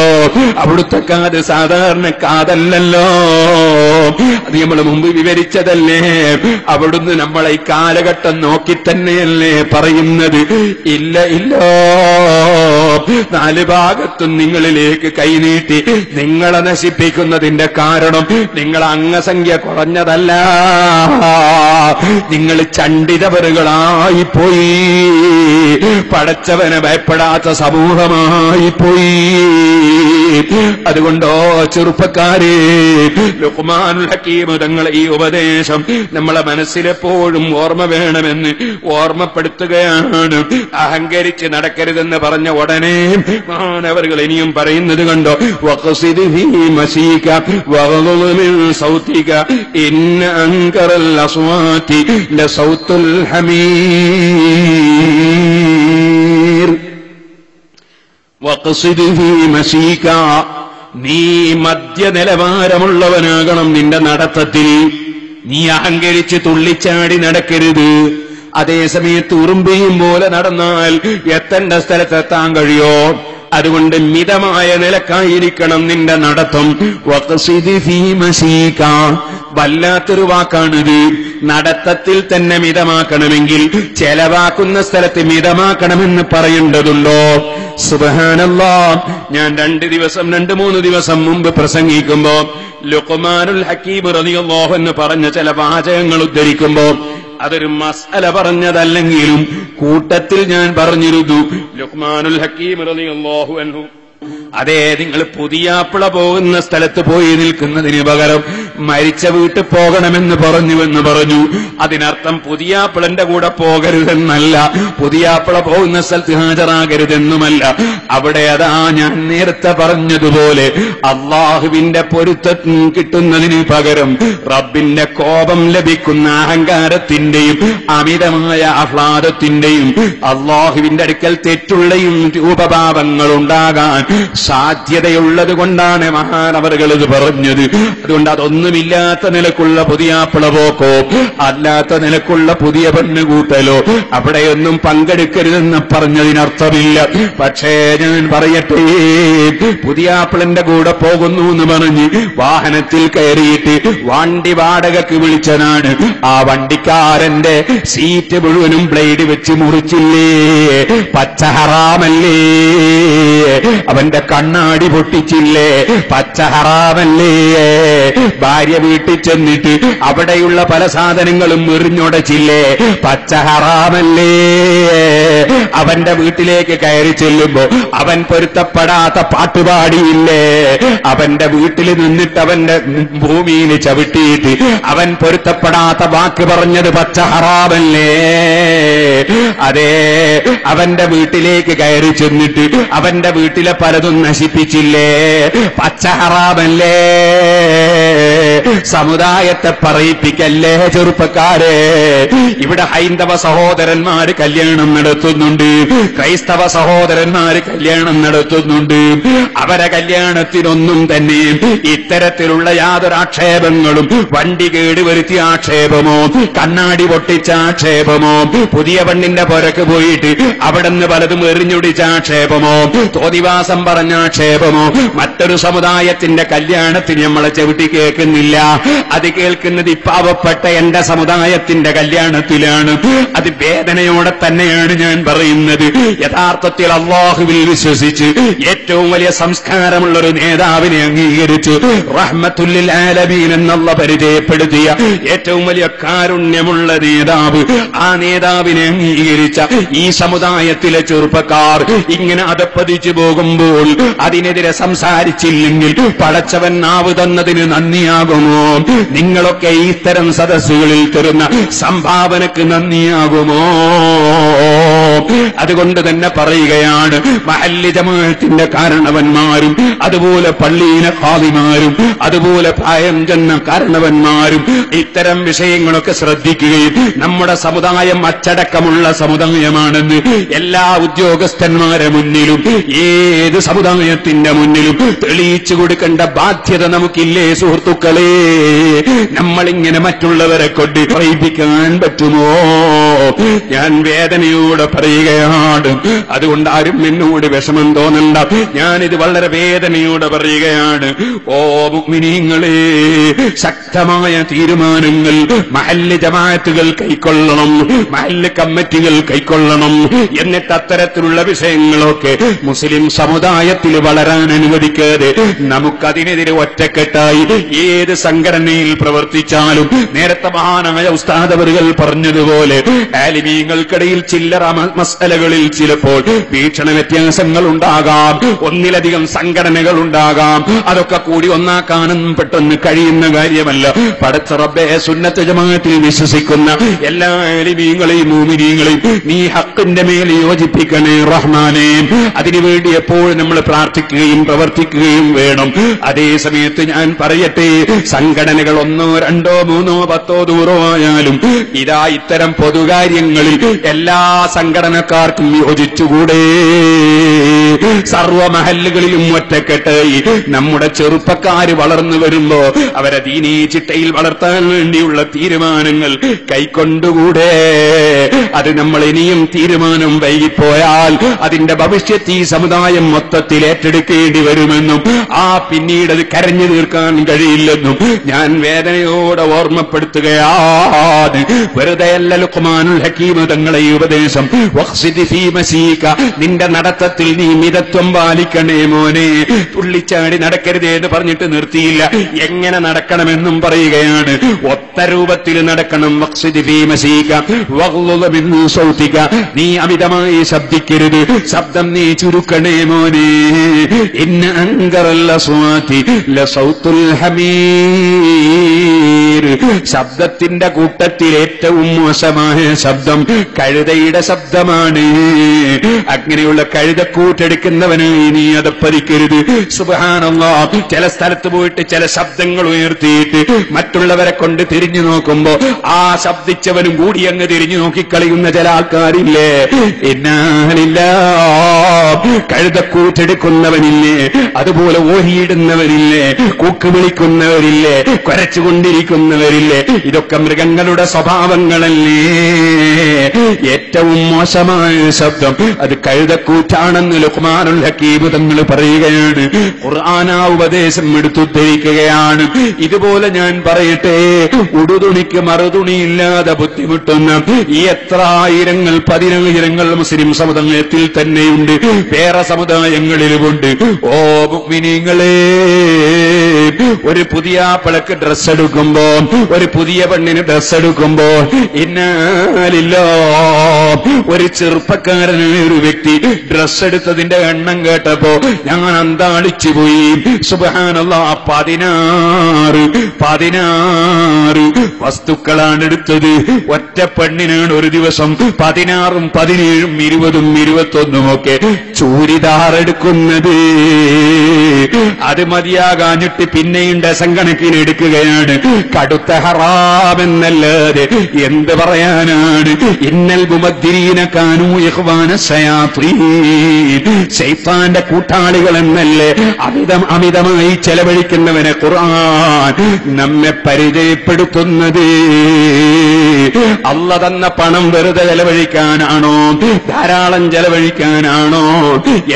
അവിടുത്തെ കാത് സാധാരണ കാതല്ലല്ലോ. അത് നമ്മൾ മുമ്പ് വിവരിച്ചതല്ലേ. അവിടുന്ന് നമ്മളെ ഈ കാലഘട്ടം നോക്കി തന്നെയല്ലേ പറയുന്നത്. ഇല്ല ഇല്ല, 4 ഭാഗത്തും നിങ്ങളിലേക്ക് കൈനീട്ടി നിങ്ങളെ നശിപ്പിക്കുന്നതിന്റെ കാരണം നിങ്ങൾ അംഗസംഖ്യ കുറഞ്ഞതല്ല, നിങ്ങൾ ചണ്ഡിതവറുകളായി പോയി, പടച്ചവനെ ഭയപ്പെടാത്ത സമൂഹമായി പോയി. അതുകൊണ്ടോ ചെറുപ്പക്കാരെ, ലുഖ്മാനുൽ ഹക്കീം തങ്ങളെ ഈ ഉപദേശം നമ്മളെ മനസ്സിലെപ്പോഴും ഓർമ്മ വേണമെന്ന് ഓർമ്മപ്പെടുത്തുകയാണ്. അഹങ്കരിച്ച് നടക്കരുതെന്ന് പറഞ്ഞ ഉടനെ മാനവர்கள் ഇനിയും പറയുന്നത് കണ്ടോ, വഖ്സിദ് ഫീ മശീക വഗ്ളുദ് മിൻ സൗതിക ഇന്ന അൻകറൽ അസ്വാതി ലസൗത്തുൽ ഹമീർ. വഖ്സിദ് ഫീ മശീക, നീ മധ്യ നിലവാരമുള്ളവനാകണം നിന്റെ നടത്തത്തിൽ. നീ അഹങ്കരിച്ച് തുള്ളിച്ചാടി നടക്കരുത്. അതേസമയത്ത് ഉറുമ്പിയും പോലെ നടന്നാൽ എത്തേണ്ട സ്ഥലത്തെത്താൻ കഴിയോ? അതുകൊണ്ട് മിതമായ നിലക്കായിരിക്കണം നിന്റെ നടത്തം. വഖ്സിദ് ഫീ മശീക, വല്ലാത്തൊരു വാക്കാണിത്. നടത്തത്തിൽ തന്നെ മിതമാക്കണമെങ്കിൽ ചെലവാക്കുന്ന സ്ഥലത്ത് മിതമാക്കണമെന്ന് പറയേണ്ടതുണ്ടോ? സുബ്ഹാനല്ലാഹ്, ഞാൻ 2-3 ദിവസം മുമ്പ് പ്രസംഗിക്കുമ്പോ ലുഖ്മാനുൽ ഹക്കീം റളിയല്ലാഹു അൻഹു പറഞ്ഞ ചില വാചകങ്ങൾ ഉദ്ധരിക്കുമ്പോ അതൊരു മസ്അല പറഞ്ഞതല്ലെങ്കിലും കൂട്ടത്തിൽ ഞാൻ പറഞ്ഞിരുന്നു. ലുഖ്മാനുൽ ഹക്കീം റളിയല്ലാഹു അൻഹു അതെ, നിങ്ങൾ പുതിയാപ്പിള പോകുന്ന സ്ഥലത്ത് പോയി നിൽക്കുന്നതിന് പകരം മരിച്ച വീട്ടിൽ പോകണമെന്ന് പറഞ്ഞു. അതിനർത്ഥം പുതിയാപ്പിളന്റെ കൂടെ പോകരുതെന്നല്ല, പുതിയാപ്പിള പോകുന്ന സ്ഥലത്ത് ഹാജരാകരുതെന്നുമല്ല. അവിടെ അതാ ഞാൻ നേരത്തെ പറഞ്ഞതുപോലെ അള്ളാഹുവിന്റെ പൊരുത്തം കിട്ടുന്നതിന് പകരം റബ്ബിന്റെ കോപം ലഭിക്കുന്ന അഹങ്കാരത്തിന്റെയും അമിതമായ ആഹ്ലാദത്തിന്റെയും അള്ളാഹുവിന്റെ അടുക്കൽ തെറ്റുള്ളയും രൂപഭാവങ്ങൾ ഉണ്ടാകാൻ സാധ്യതയുള്ളത് കൊണ്ടാണ് മഹാനവറുകൾ ഇത് പറഞ്ഞത്. അതുകൊണ്ട് അതൊന്നുമില്ലാത്ത നിലക്കുള്ള പുതിയാപ്പിള പോക്കോ അല്ലാത്ത നിലക്കുള്ള പുതിയ പെണ്ണുകൂട്ടലോ അവിടെയൊന്നും പങ്കെടുക്കരുതെന്ന് പറഞ്ഞതിനർത്ഥമില്ല. പക്ഷേ ഞാൻ പറയട്ടെ, പുതിയാപ്പിളന്റെ കൂടെ പോകുന്നു എന്ന് പറഞ്ഞ് വാഹനത്തിൽ കയറിയിട്ട് വണ്ടി വാടകയ്ക്ക് വിളിച്ചതാണ്. ആ വണ്ടിക്കാരന്റെ സീറ്റ് മുഴുവനും ബ്ലേഡ് വെച്ച് മുറിച്ചില്ലേ? പച്ച ഹറാമല്ലേ? അവന്റെ കണ്ണാടി പൊട്ടിച്ചില്ലേ? പച്ച ഹറാമല്ലേ? ഭാര്യ വീട്ടിൽ ചെന്നിട്ട് അവിടെയുള്ള പല സാധനങ്ങളും എറിഞ്ഞുടച്ചില്ലേ? പച്ച ഹറാമല്ലേ? അവന്റെ വീട്ടിലേക്ക് കയറി ചെല്ലുമ്പോ അവൻ പൊരുത്തപ്പെടാത്ത പാട്ടുപാടിയില്ലേ? അവന്റെ വീട്ടിൽ നിന്നിട്ട് അവന്റെ ഭൂമിയിൽ ചവിട്ടിയിട്ട് അവൻ പൊരുത്തപ്പെടാത്ത വാക്ക് പറഞ്ഞത് പച്ച ഹറാമല്ലേ? അതെ, അവന്റെ വീട്ടിലേക്ക് കയറി ചെന്നിട്ട് അവന്റെ വീട്ടിലെ പലതും നശിപ്പിച്ചില്ലേ? പച്ച ഹറാമല്ലേ? സമുദായത്തെ പറയിപ്പിക്കല്ലേ ചെറുപ്പക്കാരെ. ഇവിടെ ഹൈന്ദവ സഹോദരന്മാര് കല്യാണം നടത്തുന്നുണ്ട്, ക്രൈസ്തവ സഹോദരന്മാര് കല്യാണം നടത്തുന്നുണ്ട്. അവരെ കല്യാണത്തിനൊന്നും തന്നെ ഇത്തരത്തിലുള്ള യാതൊരു ആക്ഷേപങ്ങളും, വണ്ടി കേടുവരുത്തിയ ആക്ഷേപമോ കണ്ണാടി പൊട്ടിച്ച ആക്ഷേപമോ പുതിയ പെണ്ണിന്റെ പുരക്ക് പോയിട്ട് അവിടുന്ന് പലതും എറിഞ്ഞൊടിച്ച ആക്ഷേപമോ തോതിവാസം പറഞ്ഞ ആക്ഷേപമോ മറ്റൊരു സമുദായത്തിന്റെ കല്യാണത്തിന് നമ്മളെ ചെവിട്ടി കേൾക്കുന്നില്ല. അത് കേൾക്കുന്നത് പാവപ്പെട്ട എന്റെ സമുദായത്തിന്റെ കല്യാണത്തിലാണ്. അത് വേദനയോടെ തന്നെയാണ് ഞാൻ പറയുന്നത്. പറയുന്നത് യഥാർത്ഥത്തിൽ അല്ലാഹുവിൽ വിശ്വസിച്ച് ഏറ്റവും വലിയ സംസ്കാരമുള്ള ഒരു നേതാവിനെ അംഗീകരിച്ചു റഹ്മത്തുൽ ലിൽ ആലമീൻ എന്നുള്ള പരിചയപ്പെടുത്തിയ ഏറ്റവും വലിയ കാരുണ്യമുള്ള നേതാവ്, ആ നേതാവിനെ അംഗീകരിച്ച ഈ സമുദായത്തിലെ ചെറുപ്പക്കാർ ഇങ്ങനെ അധപ്പതിച്ചു പോകുമ്പോൾ അതിനെതിരെ സംസാരിച്ചില്ലെങ്കിൽ പടച്ചവൻ നാവ് തന്നതിന് നന്ദിയാകുമോ? നിങ്ങളൊക്കെ ഇത്തരം സദസ്സുകളിൽ തരുന്ന സംഭാവനക്ക് നന്ദിയാകുമോ? അതുകൊണ്ട് തന്നെ പറയുകയാണ്, മഹല്ല് ജമാഅത്തിന്റെ കാരണവന്മാരും അതുപോലെ പള്ളിയിലെ ഖാദിമാരും അതുപോലെ പ്രായം ചെന്ന കാരണവന്മാരും ഇത്തരം വിഷയങ്ങളൊക്കെ ശ്രദ്ധിക്കുകയും നമ്മുടെ സമുദായം അച്ചടക്കമുള്ള സമുദായമാണെന്ന് എല്ലാ ഉദ്യോഗസ്ഥന്മാരെ മുന്നിലും ഏത് സമുദായത്തിന്റെ മുന്നിലും തെളിയിച്ചു കൊടുക്കേണ്ട ബാധ്യത നമുക്കില്ലേ സുഹൃത്തുക്കളെ? നമ്മളിങ്ങനെ മറ്റുള്ളവരെ കൊണ്ട് പറയിപ്പിക്കാൻ പറ്റുമോ? ഞാൻ വേദനയോടെ പറയുകയാണ്. അതുകൊണ്ട് ആരും എന്നോട് വിഷമം തോന്നണ്ട, ഞാനിത് വളരെ വേദനയോടെ പറയുകയാണ്. ഓ മുഅ്മിനീങ്ങളെ, ശക്തമായ തീരുമാനങ്ങൾ മഹല്ല് ജമാഅത്തുകൾ കൈക്കൊള്ളണം, മഹല്ല് കമ്മിറ്റികൾ കൈക്കൊള്ളണം. എന്നിട്ട് അത്തരത്തിലുള്ള വിഷയങ്ങളൊക്കെ മുസ്ലിം സമുദായത്തിൽ വളരാൻ അനുവദിക്കാതെ നമുക്കതിനെതിരെ ഒറ്റക്കെട്ടായി ഏത് സംഘടനയിൽ പ്രവർത്തിച്ചാലും നേരത്തെ മഹാനായ ഉസ്താദ് അവറുകൾ പറഞ്ഞതുപോലെ ആലിമീങ്ങൾക്കിടയിൽ ചില്ലറ മസലകളിൽ ചിലപ്പോൾ വീക്ഷണ വ്യത്യാസങ്ങൾ ഉണ്ടാകാം, ഒന്നിലധികം സംഘടനകൾ ഉണ്ടാകാം. അതൊക്കെ കൂടി ഒന്നാക്കാനും പെട്ടെന്ന് കഴിയുന്ന കാര്യമല്ല. പടച്ച റബ്ബേ, സുന്നത്ത് ജമാഅത്തിൽ വിശ്വസിക്കുന്ന എല്ലാ ആലിമീങ്ങളെയും മുഅ്മിനീങ്ങളെയും നീ ഹക്കിന്റെ മേൽ യോജിപ്പിക്കണേ റഹ്മാനേ. അതിനുവേണ്ടി എപ്പോഴും നമ്മൾ പ്രാർത്ഥിക്കുകയും പ്രവർത്തിക്കുകയും വേണം. അതേ സമയത്ത് ഞാൻ പറയട്ടെ, സംഘടനകൾ 1, 2, 3, 10 ദൂരോ ആയാലും ഇതാ ഇത്തരം പൊതുകാര്യങ്ങളിൽ എല്ലാ സംഘടനക്കാർക്കും യോജിച്ചുകൂടെ? സർവ മഹല്ലുകളിലും ഒറ്റക്കെട്ടായി നമ്മുടെ ചെറുപ്പക്കാര് വളർന്നു വരുമ്പോ അവരെ ദീനീ ചിട്ടയിൽ വളർത്താൻ വേണ്ടിയുള്ള തീരുമാനങ്ങൾ കൈക്കൊണ്ടുകൂടെ? അത് നമ്മൾ ഇനിയും തീരുമാനം വൈകിപ്പോയാൽ അതിന്റെ ഭവിഷ്യത്ത് ഈ സമുദായം മൊത്തത്തിൽ ഏറ്റെടുക്കേണ്ടി വരുമെന്നും പിന്നീട് അത് കരഞ്ഞു തീർക്കാൻ കഴിയില്ലെന്നും ഞാൻ വേദനയോടെ ഓർമ്മപ്പെടുത്തുകയാണ്. വെറുതെയല്ല ലുഖ്മാനുൽ ഹക്കീം തങ്ങളെ ഈ ഉപദേശം, വഖ്സിദ് ഫീ മസീക, നിന്റെ നടത്തത്തിൽ നീ മിതത്വം പാലിക്കണേ മോനെ, തുള്ളിച്ചാടി നടക്കരുതേ എന്ന് പറഞ്ഞിട്ട് നിർത്തിയില്ല, എങ്ങനെ നടക്കണമെന്നും പറയുകയാണ്. ഒത്ത രൂപത്തിൽ നടക്കണം. വഖ്സിദ് ഫീ മസീക വഗ്ളുദ് മിൻ സൗതിക, നീ അമിതമായി ശബ്ദിക്കരുത്, ശബ്ദം നീ ചുരുക്കണേ മോനെ. ഇന്ന അൻകറൽ അസ്വാതി ലസൗതുൽ ഹമീർ, ശബ്ദത്തിന്റെ കൂട്ടത്തിൽ ഏറ്റവും മോശമായ ശബ്ദം കഴുതയുടെ ശബ്ദമാണ്. അങ്ങനെയുള്ള കഴുതക്കൂട്ടെടുക്കുന്നവനായി നീ അതപ്പതിക്കരുത്. സുബ്ഹാനല്ലാഹ്, ചില സ്ഥലത്ത് പോയിട്ട് ചില ശബ്ദങ്ങൾ ഉയർത്തിയിട്ട് മറ്റുള്ളവരെ കൊണ്ട് തിരിഞ്ഞു നോക്കുമ്പോ ആ ശബ്ദിച്ചവനും കൂടി അങ്ങ് തിരിഞ്ഞു നോക്കിക്കളയുന്ന ചില ആൾക്കാരില്ലേ? കഴുതക്കൂട്ടെടുക്കുന്നവനില്ലേ, അതുപോലെ ഓരിയിടുന്നവരില്ലേ, കൂക്ക് വിളിക്കുന്നവരില്ലേ, കുരച്ചുകൊണ്ടിരിക്കുന്നവരില്ലേ? ഇതൊക്കെ മൃഗങ്ങളുടെ സ്വഭാവങ്ങളല്ലേ? ഏറ്റവും മോശമായ ശബ്ദം അത് കഴുതക്കൂറ്റാണെന്ന് ലുഖ്മാനുൽ ഹക്കീം തങ്ങൾ പറയുകയാണ്. ഖുർആനാ ഉപദേശം എടുത്തുദ്ധരിക്കുകയാണ്. ഇതുപോലെ ഞാൻ പറയട്ടെ, ഉടുതുണിക്ക് മറുതുണിയില്ലാതെ ബുദ്ധിമുട്ടുന്ന എത്ര ആയിരങ്ങൾ പതിനായിരങ്ങൾ മുസ്ലിം സമുദായത്തിൽ തന്നെയുണ്ട്, വേറെ സമുദായങ്ങളിലുമുണ്ട്. ഓ മുഅ്മിനീങ്ങളെ, ഒരു പുതിയ ആപ്പിളക്ക് ഡ്രസ് എടുക്കുമ്പോ, ഒരു പുതിയ പെണ്ണിന് ഡ്രസ് എടുക്കുമ്പോ ഒരു ചെറുപ്പക്കാരനായ ഒരു വ്യക്തി ഡ്രസ് എടുത്തതിന്റെ എണ്ണം കേട്ടപ്പോ ഞാൻ അന്താളിച്ചു പോയി. സുബ്ഹാനല്ലാഹ്, 16 വസ്തുക്കളാണ് എടുത്തത്. ഒറ്റ പെണ്ണിനാണ് ഒരു ദിവസം 16, 17, 20, 21 ഒക്കെ ചൂരിദാർ എടുക്കുന്നത്. അത് മതിയാകാഞ്ഞിട്ട് പിന്നെയും ഡസൻ കണക്കിന് എടുക്കുകയാണ്. കടുത്ത ഹറാമെന്നല്ലാതെ എന്ത് പറയാനാണ്? ഇന്നൽ മുബദ്ദിരീന കാനൂ ഇഖ്വാന ശയാത്വീൻ, ശൈത്താന്റെ കൂട്ടാളികൾ എന്നല്ലേ അമിതമായി ചെലവഴിക്കുന്നവനെ ഖുർആൻ നമ്മെ പരിചയപ്പെടുത്തുന്നത്. അള്ള തന്ന പണം വെറുതെ ചെലവഴിക്കാനാണോ, ധാരാളം ചെലവഴിക്കാനാണോ?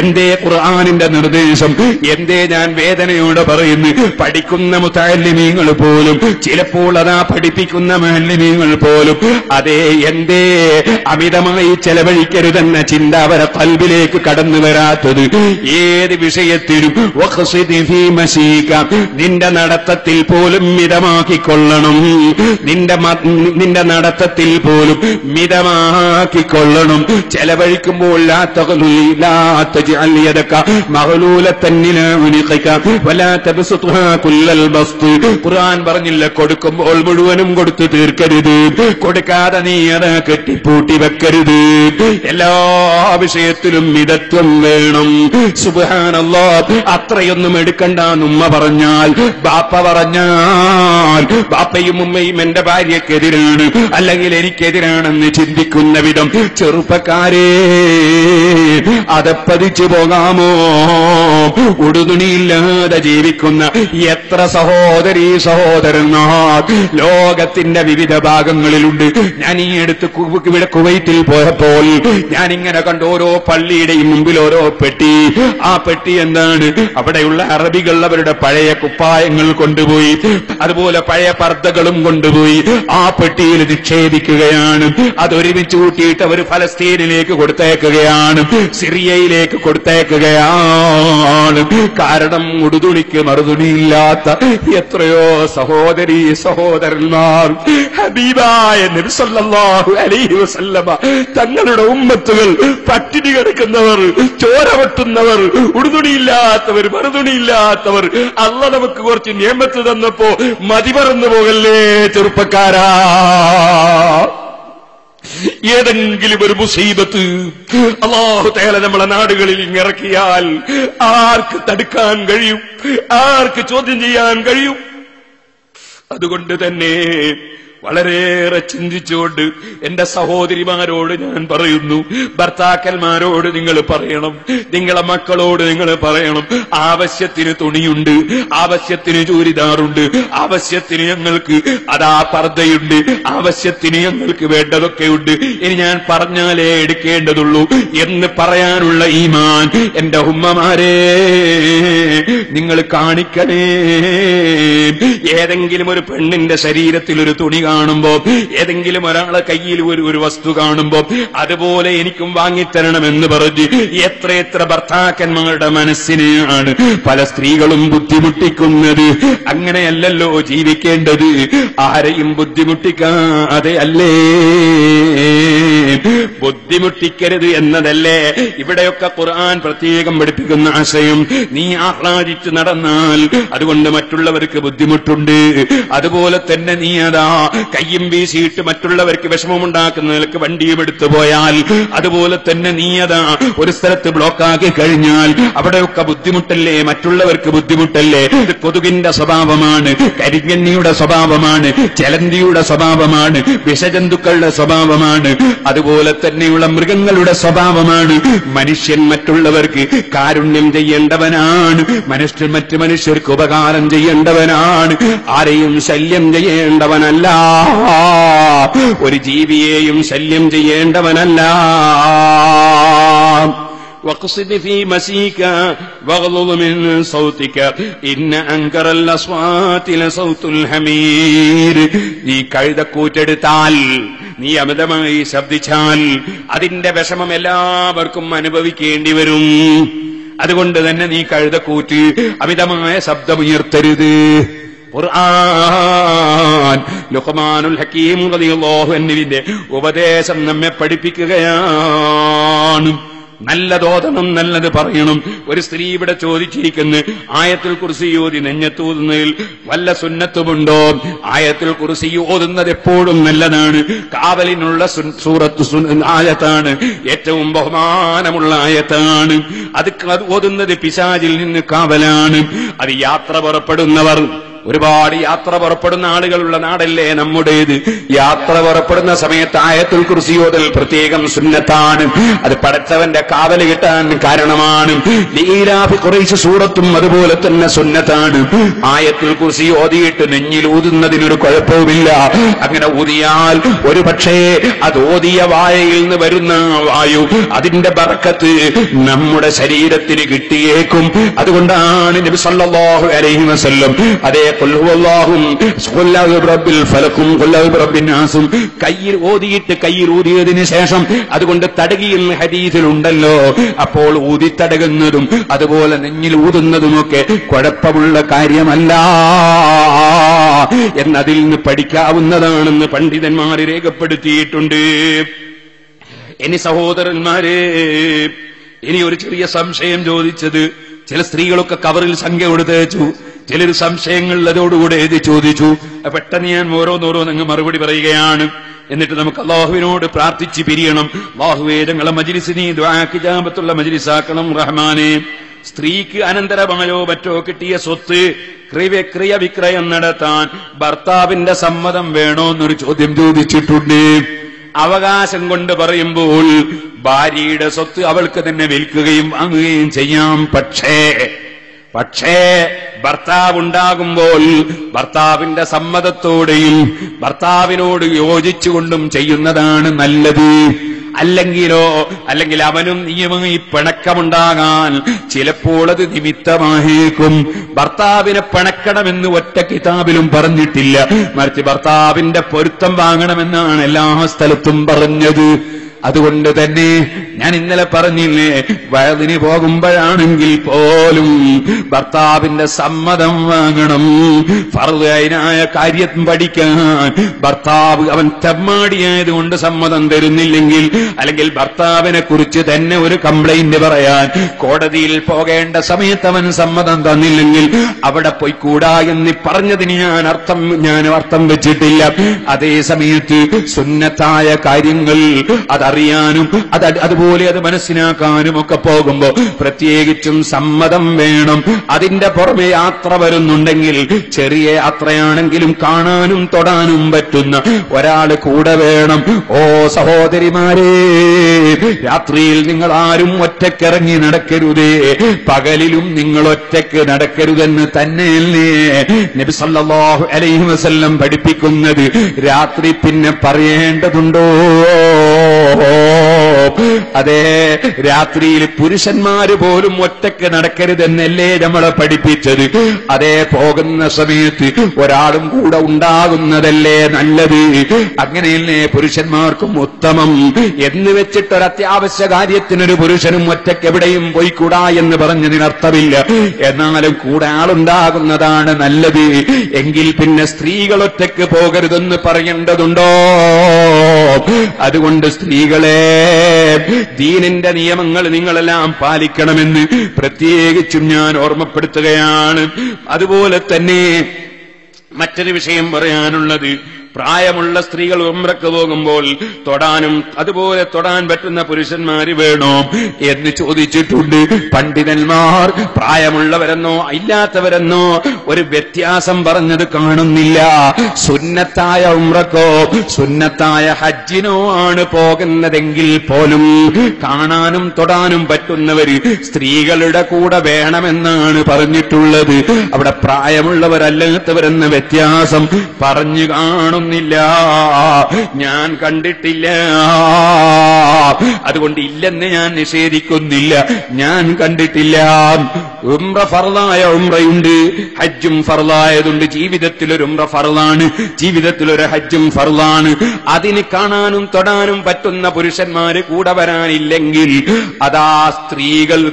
എന്തേ ഖുർആനിന്റെ നിർദ്ദേശം? എന്തേ ഞാൻ വേദനയോടെ പറയുന്നു? പഠിക്കുന്ന മുതഅല്ലിമീങ്ങൾ പോലും, ചിലപ്പോൾ അതാ പഠിപ്പിക്കുന്ന മുഅല്ലിമീങ്ങൾ പോലും അതേ എന്തേ അമിതമായി ചെലവഴിക്കരുതെന്ന ചിന്ത അവരെ ഖൽബിലേക്ക് കടന്നു വരാത്തത്? ഏത് വിഷയത്തിലും വഖ്സിദ് ഫീ മശീക, നിന്റെ നടത്തത്തിൽ പോലും മിതമാക്കിക്കൊള്ളണം. നിന്റെ നടത്തത്തിൽ പോലും മിതമാക്കിക്കൊള്ളണം. ചെലവഴിക്കുമ്പോൾ ലാ തജ്അൽ യദക മഗ്ലൂലതൻ ഇലാ ഉനിഖക വലാ തബ്സുത്ഹാ കുല്ലൽ ബസ്ത്. ഖുർആൻ പറഞ്ഞില്ല, കൊടുക്കുമ്പോൾ മുഴുവനും കൊടുത്തു തീർക്കരുത്, കൊടുക്കാതെ നീ അത് കെട്ടിപ്പൂട്ടി വെക്കരുത്. എല്ലാ വിഷയത്തിലും മിതത്വം വേണം. സുബ്ഹാനല്ലാഹ്, അത്രയൊന്നും എടുക്കണ്ടെന്ന് ഉമ്മ പറഞ്ഞാൽ, ബാപ്പ പറഞ്ഞാൽ, ബാപ്പയും ഉമ്മയും എന്റെ ഭാര്യക്കെതിരാണ് അല്ലെങ്കിൽ എനിക്കെതിരാണെന്ന് ചിന്തിക്കുന്ന വിധം ചെറുപ്പക്കാരെ അതപ്പതിച്ചു പോകാമോ? ഉടുതുണിയില്ലാതെ ജീവിക്കുന്ന എത്ര സഹോദരീ സഹോദരന്മാർ ലോകത്തിന്റെ വിവിധ ഭാഗങ്ങളിലുണ്ട്. ഞാൻ ഈ അടുത്ത് ഇവിടെ കുവൈറ്റിൽ പോയപ്പോൾ ഞാനിങ്ങനെ കണ്ടു, ഓരോ പള്ളിയുടെയും മുമ്പിൽ ഓരോ പെട്ടി. ആ പെട്ടി എന്താണ്? അവിടെയുള്ള അറബികൾ അവരുടെ പഴയ കുപ്പായങ്ങൾ കൊണ്ടുപോയി, അതുപോലെ പഴയ പർദ്ദകളും കൊണ്ടുപോയി ആ പെട്ടിയിൽ നിക്ഷേപിക്കുകയാണ്. അതൊരുമിച്ച് കൂട്ടിയിട്ട് അവർ ഫലസ്തീനിലേക്ക് കൊടുത്തേക്കുകയാണ്, സിറിയയിലേക്ക് കൊടുത്തേക്കുകയാണ്. കാരണം ഉടുതുണിക്ക് മറുതുണിയില്ലാത്ത എത്രയോ സഹോദരീ സഹോദരന്മാർ ഹബീബായ നബി സല്ലല്ലാഹു അലൈഹി വസല്ലമ തങ്ങളുടെ ഉമ്മത്തുകൾ പട്ടിണി കിടക്കുന്നവർ, ചോര വെട്ടുന്നവർ, ഉടുതുണിയില്ലാത്തവർ, മറുതുണിയില്ലാത്തവർ. അല്ലാഹു നമുക്ക് കുറച്ച് നിയമത്ത് തന്നപ്പോ മതിമറന്നു പോകല്ലേ ചെറുപ്പക്കാരാ? ഏതെങ്കിലും ഒരു മുസീബത്ത് അല്ലാഹു തആല നമ്മളെ നാടുകളിൽ ഇറക്കിയാൽ ആർക്ക് തടുക്കാൻ കഴിയും? ആർക്ക് ചോദ്യം ചെയ്യാൻ കഴിയും? അതുകൊണ്ട് തന്നെ വളരെയേറെ ചിന്തിച്ചുകൊണ്ട് എന്റെ സഹോദരിമാരോട് ഞാൻ പറയുന്നു, ഭർത്താക്കന്മാരോട് നിങ്ങൾ പറയണം, നിങ്ങളെ മക്കളോട് നിങ്ങൾ പറയണം, ആവശ്യത്തിന് തുണിയുണ്ട്, ആവശ്യത്തിന് ചൂരിദാറുണ്ട്, ആവശ്യത്തിന് ഞങ്ങൾക്ക് അതാ പർദ്ദയുണ്ട്, ആവശ്യത്തിന് ഞങ്ങൾക്ക് വേണ്ടതൊക്കെയുണ്ട്, ഇനി ഞാൻ പറഞ്ഞാലേ എടുക്കേണ്ടതുള്ളൂ എന്ന് പറയാനുള്ള ഈമാൻ എന്റെ ഉമ്മമാരെ നിങ്ങൾ കാണിക്കണേ. ഏതെങ്കിലും ഒരു പെണ്ണിന്റെ ശരീരത്തിൽ ഒരു തുണി കാണുമ്പോ, ഏതെങ്കിലും ഒരാളെ കയ്യിൽ ഒരു വസ്തു കാണുമ്പോ അതുപോലെ എനിക്കും വാങ്ങിത്തരണമെന്ന് പറഞ്ഞ് എത്രയെത്ര ഭർത്താക്കന്മാരുടെ മനസ്സിനെയാണ് പല സ്ത്രീകളും ബുദ്ധിമുട്ടിക്കുന്നത്. അങ്ങനെയല്ലല്ലോ ജീവിക്കേണ്ടത്. ആരെയും ബുദ്ധിമുട്ടിക്കാതെ അല്ലേ? ബുദ്ധിമുട്ടിക്കരുത് എന്നതല്ലേ ഇവിടെയൊക്കെ ഖുർആൻ പ്രത്യേകം പഠിപ്പിക്കുന്ന ആശയം. നീ ആഹ്ലാദിച്ച് നടന്നാൽ അതുകൊണ്ട് മറ്റുള്ളവർക്ക് ബുദ്ധിമുട്ടുണ്ട്. അതുപോലെ തന്നെ നീ അതാ കയ്യും വീശിയിട്ട് മറ്റുള്ളവർക്ക് വിഷമമുണ്ടാക്കുന്ന നിലക്ക് വണ്ടിയും എടുത്തു പോയാൽ, അതുപോലെ തന്നെ നീ അതാ ഒരു സ്ഥലത്ത് ബ്ലോക്കാക്കി കഴിഞ്ഞാൽ അവിടെയൊക്കെ ബുദ്ധിമുട്ടല്ലേ? മറ്റുള്ളവർക്ക് ബുദ്ധിമുട്ടല്ലേ? കൊതുകിന്റെ സ്വഭാവമാണ്, കരിങ്കന്നിയുടെ സ്വഭാവമാണ്, ചെലന്തിയുടെ സ്വഭാവമാണ്, വിഷജന്തുക്കളുടെ സ്വഭാവമാണ്, അതുപോലെ തന്നെയുള്ള മൃഗങ്ങളുടെ സ്വഭാവമാണ്. മനുഷ്യൻ മറ്റുള്ളവർക്ക് കാരുണ്യം ചെയ്യേണ്ടവനാണ്, മറ്റു മനുഷ്യർക്ക് ഉപകാരം ചെയ്യേണ്ടവനാണ്, ആരെയും ശല്യം ചെയ്യേണ്ടവനല്ല, ഒരു ജീവിയെയും ശല്യം ചെയ്യേണ്ടവനല്ല. وَاقْصِدْ فِي مَشِيكَ وَاغْضُضْ مِنْ صَوْتِكَ إِنَّ أَنكَرَ الْأَصْوَاتِ لَصَوْتُ الْحَمِيرِ. നീ കഴുതക്കൂറ്റെടുത്താൽ, നീ അമിതമായി ശബ്ദിച്ചാൽ അതിന്റെ വിഷമം എല്ലാവർക്കും അനുഭവിക്കേണ്ടി വരും. അതുകൊണ്ട് തന്നെ നീ കഴുതക്കൂറ്റ് അമിതമായ ശബ്ദമുയർത്തരുത്. ഖുർആൻ ലുഖ്മാനുൽ ഹകീം റളിയല്ലാഹു അൻഹുവിന്റെ ഉപദേശം നമ്മെ പഠിപ്പിക്കുകയാണ്. നല്ലതോതണം, നല്ലത് പറയണം. ഒരു സ്ത്രീ ഇവിടെ ചോദിച്ചിരിക്കുന്നു, ആയത്തുൽ കുർസി ഓതി നെഞ്ഞത്തൂതുന്നതിൽ വല്ല സുന്നത്തുമുണ്ടോ? ആയത്തുൽ കുർസി ഓതുന്നത് എപ്പോഴും നല്ലതാണ്. കാവലിനുള്ള സൂറത്ത് ആയത്താണ്, ഏറ്റവും ബഹുമാനമുള്ള ആയത്താണ്. അത് ഓതുന്നത് പിശാചിൽ നിന്ന് കാവലാണ്. അത് യാത്ര പുറപ്പെടുന്നവർ, ഒരുപാട് യാത്ര പുറപ്പെടുന്ന ആളുകളുള്ള നാടല്ലേ നമ്മുടേത്. യാത്ര പുറപ്പെടുന്ന സമയത്ത് ആയത്തുൽ കുർസി ഓതൽ പ്രത്യേകം സുന്നത്താണ്. അത് പടച്ചവന്റെ കാവല് കിട്ടാൻ കാരണമാണ്. ലീലാഫി ഖുറൈശ് സൂറത്തും അതുപോലെ തന്നെ സുന്നത്താണ്. ആയത്തുൽ കുർസി ഓതിയിട്ട് നെഞ്ഞിൽ ഊതുന്നതിനൊരു കുഴപ്പവുമില്ല. അങ്ങനെ ഊതിയാൽ ഒരു പക്ഷേ അത് ഓതിയ വായയിൽ നിന്ന് വരുന്ന വായു, അതിന്റെ ബർക്കത്ത് നമ്മുടെ ശരീരത്തിന് കിട്ടിയേക്കും. അതുകൊണ്ടാണ് നബി സല്ലല്ലാഹു അലൈഹി വസല്ലം അതേ ഖുൽ ഹുവല്ലാഹും ഖുൽ അഊദു ബിറബ്ബിൽ ഫലക്കും ഖുൽ അഊദു ബിറബ്ബിൻ നാസും കയ്യിൽ ഓതിയിട്ട് കയ്യിൽ ഊതിയതിനു ശേഷം അതുകൊണ്ട് തടകിയിൽ ഹദീസിലുണ്ടല്ലോ, അപ്പോൾ ഊതി തടകുന്നതും അതുപോലെ നെഞ്ഞിൽ ഊതുന്നതുമൊക്കെ കുഴപ്പമുള്ള കാര്യമല്ല എന്നതിൽ നിന്ന് പഠിക്കാവുന്നതാണെന്ന് പണ്ഡിതന്മാർ രേഖപ്പെടുത്തിയിട്ടുണ്ട്. ഇനി സഹോദരന്മാരെ, ഇനി ഒരു ചെറിയ സംശയം ചോദിച്ചത്, ചില സ്ത്രീകളൊക്കെ കവറിൽ സംഖ്യ കൊടുത്തയച്ചു, ചിലർ സംശയങ്ങൾ അതോടുകൂടെ എഴുതി ചോദിച്ചു. പെട്ടെന്ന് ഞാൻ ഓരോന്നോരോന്നങ്ങ് മറുപടി പറയുകയാണ്. എന്നിട്ട് നമുക്ക് അല്ലാഹുവിനോട് പ്രാർത്ഥിച്ച് പിരിയണം. അല്ലാഹുവേ, ഞങ്ങളെ മജ്ലിസിനെ ദുആക്ക് ഇജാബത്തുള്ള മജ്ലിസാക്കണം റഹ്മാനെ. സ്ത്രീക്ക് അനന്തരമായോ മറ്റോ കിട്ടിയ സ്വത്ത് ക്രയ വിക്രയം നടത്താൻ ഭർത്താവിന്റെ സമ്മതം വേണോ എന്നൊരു ചോദ്യം ചോദിച്ചിട്ടുണ്ട്. അവകാശം കൊണ്ട് പറയുമ്പോൾ ഭാര്യയുടെ സ്വത്ത് അവൾക്ക് തന്നെ വിൽക്കുകയും വാങ്ങുകയും ചെയ്യാം. പക്ഷേ ഭർത്താവുണ്ടാകുമ്പോൾ ഭർത്താവിന്റെ സമ്മതത്തോടെയും ഭർത്താവിനോട് യോജിച്ചുകൊണ്ടും ചെയ്യുന്നതാണ് നല്ലത്. അല്ലെങ്കിൽ അവനും നീയുമായി പിണക്കമുണ്ടാകാൻ ചിലപ്പോൾ അത് നിമിത്തമായേക്കും. ഭർത്താവിനെ പിണക്കണമെന്ന് ഒറ്റ കിതാബിലും പറഞ്ഞിട്ടില്ല, മറിച്ച് ഭർത്താവിന്റെ പൊരുത്തം വാങ്ങണമെന്നാണ് എല്ലാ സ്ഥലത്തും പറഞ്ഞത്. അതുകൊണ്ട് തന്നെ ഞാൻ ഇന്നലെ പറഞ്ഞില്ലേ, വയലിന് പോകുമ്പോഴാണെങ്കിൽ പോലും ഭർത്താവിന്റെ സമ്മതം വാങ്ങണം. ഫർദായ കാര്യം പഠിക്കാൻ ഭർത്താവ് അവൻ തെമ്മാടിയായതുകൊണ്ട് സമ്മതം തരുന്നില്ലെങ്കിൽ, അല്ലെങ്കിൽ ഭർത്താവിനെ കുറിച്ച് തന്നെ ഒരു കംപ്ലൈന്റ് പറയാൻ കോടതിയിൽ പോകേണ്ട സമയത്ത് അവൻ സമ്മതം തന്നില്ലെങ്കിൽ അവിടെ പോയിക്കൂടാ എന്ന് പറഞ്ഞതിന് ഞാൻ അർത്ഥം വെച്ചിട്ടില്ല. അതേ സമയത്ത് സുന്നത്തായ കാര്യങ്ങൾ അതറിയാനും അതുപോലെ അത് മനസ്സിലാക്കാനും ഒക്കെ പോകുമ്പോ പ്രത്യേകിച്ചും സമ്മതം വേണം. അതിന്റെ പുറമെ യാത്ര വരുന്നുണ്ടെങ്കിൽ, ചെറിയ യാത്രയാണെങ്കിലും കാണാനും തൊടാനും പറ്റുന്ന ഒരാള് കൂടെ വേണം. ഓ സഹോദരിമാരെ, രാത്രിയിൽ നിങ്ങൾ ആരും ഒറ്റക്കിറങ്ങി നടക്കരുതേ, പകലിലും നിങ്ങൾ ഒറ്റയ്ക്ക് നടക്കരുതെന്ന് തന്നെയല്ലേ നബി സല്ലല്ലാഹു അലൈഹി വസല്ലം പഠിപ്പിക്കുന്നത്. രാത്രി പിന്നെ പറയേണ്ടതുണ്ടോ? അതെ, രാത്രിയിൽ പുരുഷന്മാര് പോലും ഒറ്റയ്ക്ക് നടക്കരുതെന്നല്ലേ നമ്മളെ പഠിപ്പിച്ചത്. അതേ, പോകുന്ന സമയത്ത് ഒരാളും കൂടെ ഉണ്ടാകുന്നതല്ലേ നല്ലത്. അങ്ങനെയല്ലേ പുരുഷന്മാർക്കും ഉത്തമം. എന്ന് വെച്ചിട്ടൊരു അത്യാവശ്യ കാര്യത്തിനൊരു പുരുഷനും ഒറ്റയ്ക്ക് എവിടെയും പോയിക്കൂടാ എന്ന് പറഞ്ഞതിനർത്ഥമില്ല. എന്നാലും കൂടെ ആളുണ്ടാകുന്നതാണ് നല്ലത്. എങ്കിൽ പിന്നെ സ്ത്രീകൾ ഒറ്റയ്ക്ക് പോകരുതെന്ന് പറയേണ്ടതുണ്ടോ? അതുകൊണ്ട് സ്ത്രീകളെ, ദീനിന്റെ നിയമങ്ങൾ നിങ്ങളെല്ലാം പാലിക്കണമെന്ന് പ്രത്യേകിച്ചും ഞാൻ ഓർമ്മപ്പെടുത്തുകയാണ്. അതുപോലെ തന്നെ മറ്റൊരു വിഷയം പറയാനുള്ളത്, പ്രായമുള്ള സ്ത്രീകൾ ഉംറക്ക് പോകുമ്പോൾ തൊടാനും അതുപോലെ തൊടാൻ പറ്റുന്ന പുരുഷന്മാര് വേണോ എന്ന് ചോദിച്ചിട്ടുണ്ട് പണ്ഡിതന്മാർ. പ്രായമുള്ളവരെന്നോ ഇല്ലാത്തവരെന്നോ ഒരു വ്യത്യാസം പറഞ്ഞത് കാണുന്നില്ല. സുന്നത്തായ ഉംറക്കോ സുന്നത്തായ ഹജ്ജിനോ ആണ് പോകുന്നതെങ്കിൽ പോലും കാണാനും തൊടാനും പറ്റുന്നവര് സ്ത്രീകളുടെ കൂടെ വേണമെന്നാണ് പറഞ്ഞിട്ടുള്ളത്. അവിടെ പ്രായമുള്ളവരല്ലാത്തവരെന്ന വ്യത്യാസം പറഞ്ഞു കാണും ഞാൻ കണ്ടിട്ടില്ല. അതുകൊണ്ട് ഇല്ലെന്ന് ഞാൻ നിഷേധിക്കുന്നില്ല, ഞാൻ കണ്ടിട്ടില്ല. ഉംറ ഫർളായ ഉംറയുണ്ട്, ഹജ്ജും ഫർളായതുണ്ട്. ജീവിതത്തിലൊരു ഉംറ ഫർളാണ്, ജീവിതത്തിലൊരു ഹജ്ജും ഫർളാണ്. അതിന് കാണാനും തൊടാനും പറ്റുന്ന പുരുഷന്മാര് കൂടെ വരാനില്ലെങ്കിൽ അതാ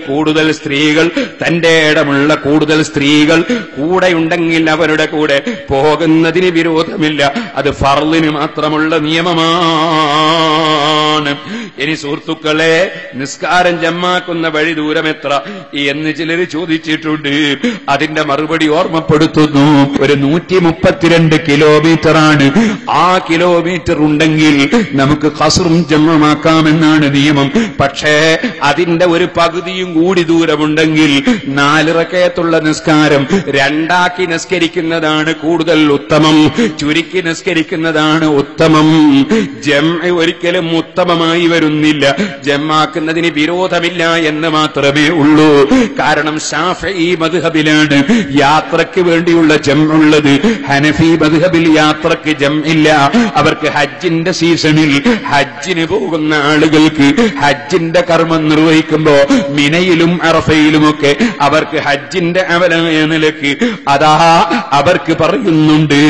കൂടുതൽ സ്ത്രീകൾ തന്റെ ഇടമുള്ള കൂടുതൽ സ്ത്രീകൾ കൂടെയുണ്ടെങ്കിൽ അവരുടെ കൂടെ പോകുന്നതിന് വിരോധമില്ല. അത് ഫർളിന് മാത്രമുള്ള നിയമമാണ്. ഇനി സുഹൃത്തുക്കളെ, നിസ്കാരം ജമ്മാക്കുന്ന വഴി ദൂരം എത്ര എന്ന് ചിലർ ചോദിച്ചിട്ടുണ്ട്. അതിന്റെ മറുപടി ഓർമ്മപ്പെടുത്തുന്നു. ഒരു 132 കിലോമീറ്ററാണ്. ആ കിലോമീറ്റർ ഉണ്ടെങ്കിൽ നമുക്ക് ഖസ്റും ജമ്മുമാക്കാമെന്നാണ് നിയമം. പക്ഷേ അതിന്റെ ഒരു പകുതിയും കൂടി ദൂരമുണ്ടെങ്കിൽ 4 റകഅത്തുള്ള നിസ്കാരം 2ആക്കി നിസ്കരിക്കുന്നതാണ് കൂടുതൽ ഉത്തമം. ചുരുക്കി നിസ്കരിക്കുന്നതാണ് ഉത്തമം. ജംഅ് ഒരിക്കലും ഉത്തമമായി വരുന്നില്ല. ജമ്മാക്കുന്നതിന് വിരോധമില്ല എന്ന് മാത്രമേ ഉള്ളൂ. കാരണം ശാഫിഈ മദ്ഹബിലാണ് യാത്രയ്ക്ക് വേണ്ടിയുള്ള ജംഉള്ളത്. ഹനഫി മദ്ഹബിൽ യാത്രയ്ക്ക് ജംഇല്ല. അവർക്ക് ഹജ്ജിന്റെ സീസണിൽ ഹജ്ജിന് പോകുന്ന ആളുകൾക്ക് ഹജ്ജിന്റെ കർമ്മം നിർവഹിക്കുമ്പോ മിനയിലും അറഫയിലുമൊക്കെ അവർക്ക് ഹജ്ജിന്റെ അമലായ നിലക്ക് അതാ അവർക്ക് പറയുന്നുണ്ട്,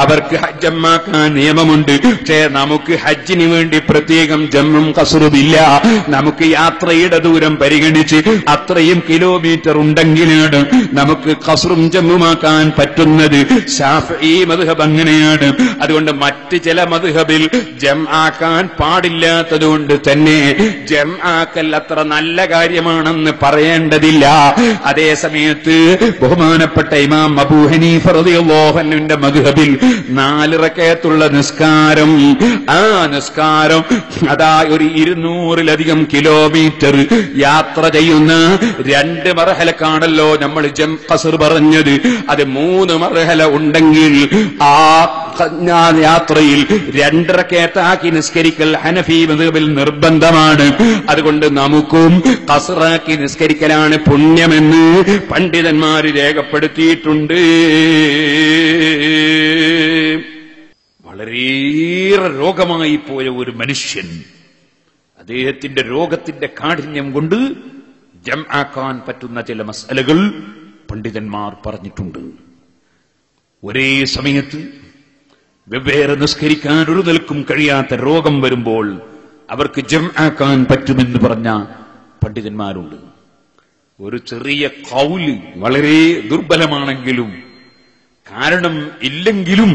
അവർക്ക് ജമ്മാക്കാൻ നിയമമുണ്ട്. പക്ഷേ നമുക്ക് ഹജ്ജിന് വേണ്ടി പ്രത്യേകം ജമ്മും ഖസ്റുമില്ല. നമുക്ക് യാത്രയുടെ ദൂരം പരിഗണിച്ച് അത്രയും കിലോമീറ്റർ ഉണ്ടെങ്കിലാണ് നമുക്ക് ഖസ്റും ജമ്മുമാക്കാൻ പറ്റുന്നത്. ശാഫിഈ മദ്ഹബ് അങ്ങനെയാണ്. അതുകൊണ്ട് മറ്റ് ചില മദ്ഹബിൽ ജംആക്കാൻ പാടില്ലാത്തതുകൊണ്ട് തന്നെ ജംആക്കൽ അത്ര നല്ല കാര്യമാണെന്ന് പറയേണ്ടതില്ല. അതേ സമയത്ത് ബഹുമാനപ്പെട്ട ഇമാം അബൂ ഹനീഫ റളിയല്ലാഹു അൻഹുവിന്റെ മദ്ഹബിൽ 4 റകഅത്തുള്ള നിസ്കാരം, ആ നിസ്കാരം അതാ ഒരു 200-ലധികം കിലോമീറ്റർ യാത്ര ചെയ്യുന്ന 2 മർഹലക്കാണല്ലോ നമ്മൾ ഖസ്ർ പറഞ്ഞത്. അത് 3 മർഹല ഉണ്ടെങ്കിൽ ആ യാത്രയിൽ 2 റകഅത്താക്കി നിസ്കരിക്കൽ ഹനഫി മദ്ഹബിൽ നിർബന്ധമാണ്. അതുകൊണ്ട് നമുക്കും ഖസ്റാക്കി നിസ്കരിക്കലാണ് പുണ്യമെന്ന് പണ്ഡിതന്മാർ രേഖപ്പെടുത്തിയിട്ടുണ്ട്. വളരെയേറെ രോഗമായി പോയ ഒരു മനുഷ്യൻ, അദ്ദേഹത്തിന്റെ രോഗത്തിന്റെ കാഠിന്യം കൊണ്ട് ജംആക്കാൻ പറ്റുന്ന ചില മസ്അലകൾ പണ്ഡിതന്മാർ പറഞ്ഞിട്ടുണ്ട്. ഒരേ സമയത്ത് വെവ്വേറെ നിസ്കരിക്കാൻ ഒരു നിൽക്കും കഴിയാത്ത രോഗം വരുമ്പോൾ അവർക്ക് ജംആക്കാൻ പറ്റുമെന്ന് പറഞ്ഞ പണ്ഡിതന്മാരുണ്ട്. ഒരു ചെറിയ ഖൗല് വളരെ ദുർബലമാണെങ്കിലും കാരണം ഇല്ലെങ്കിലും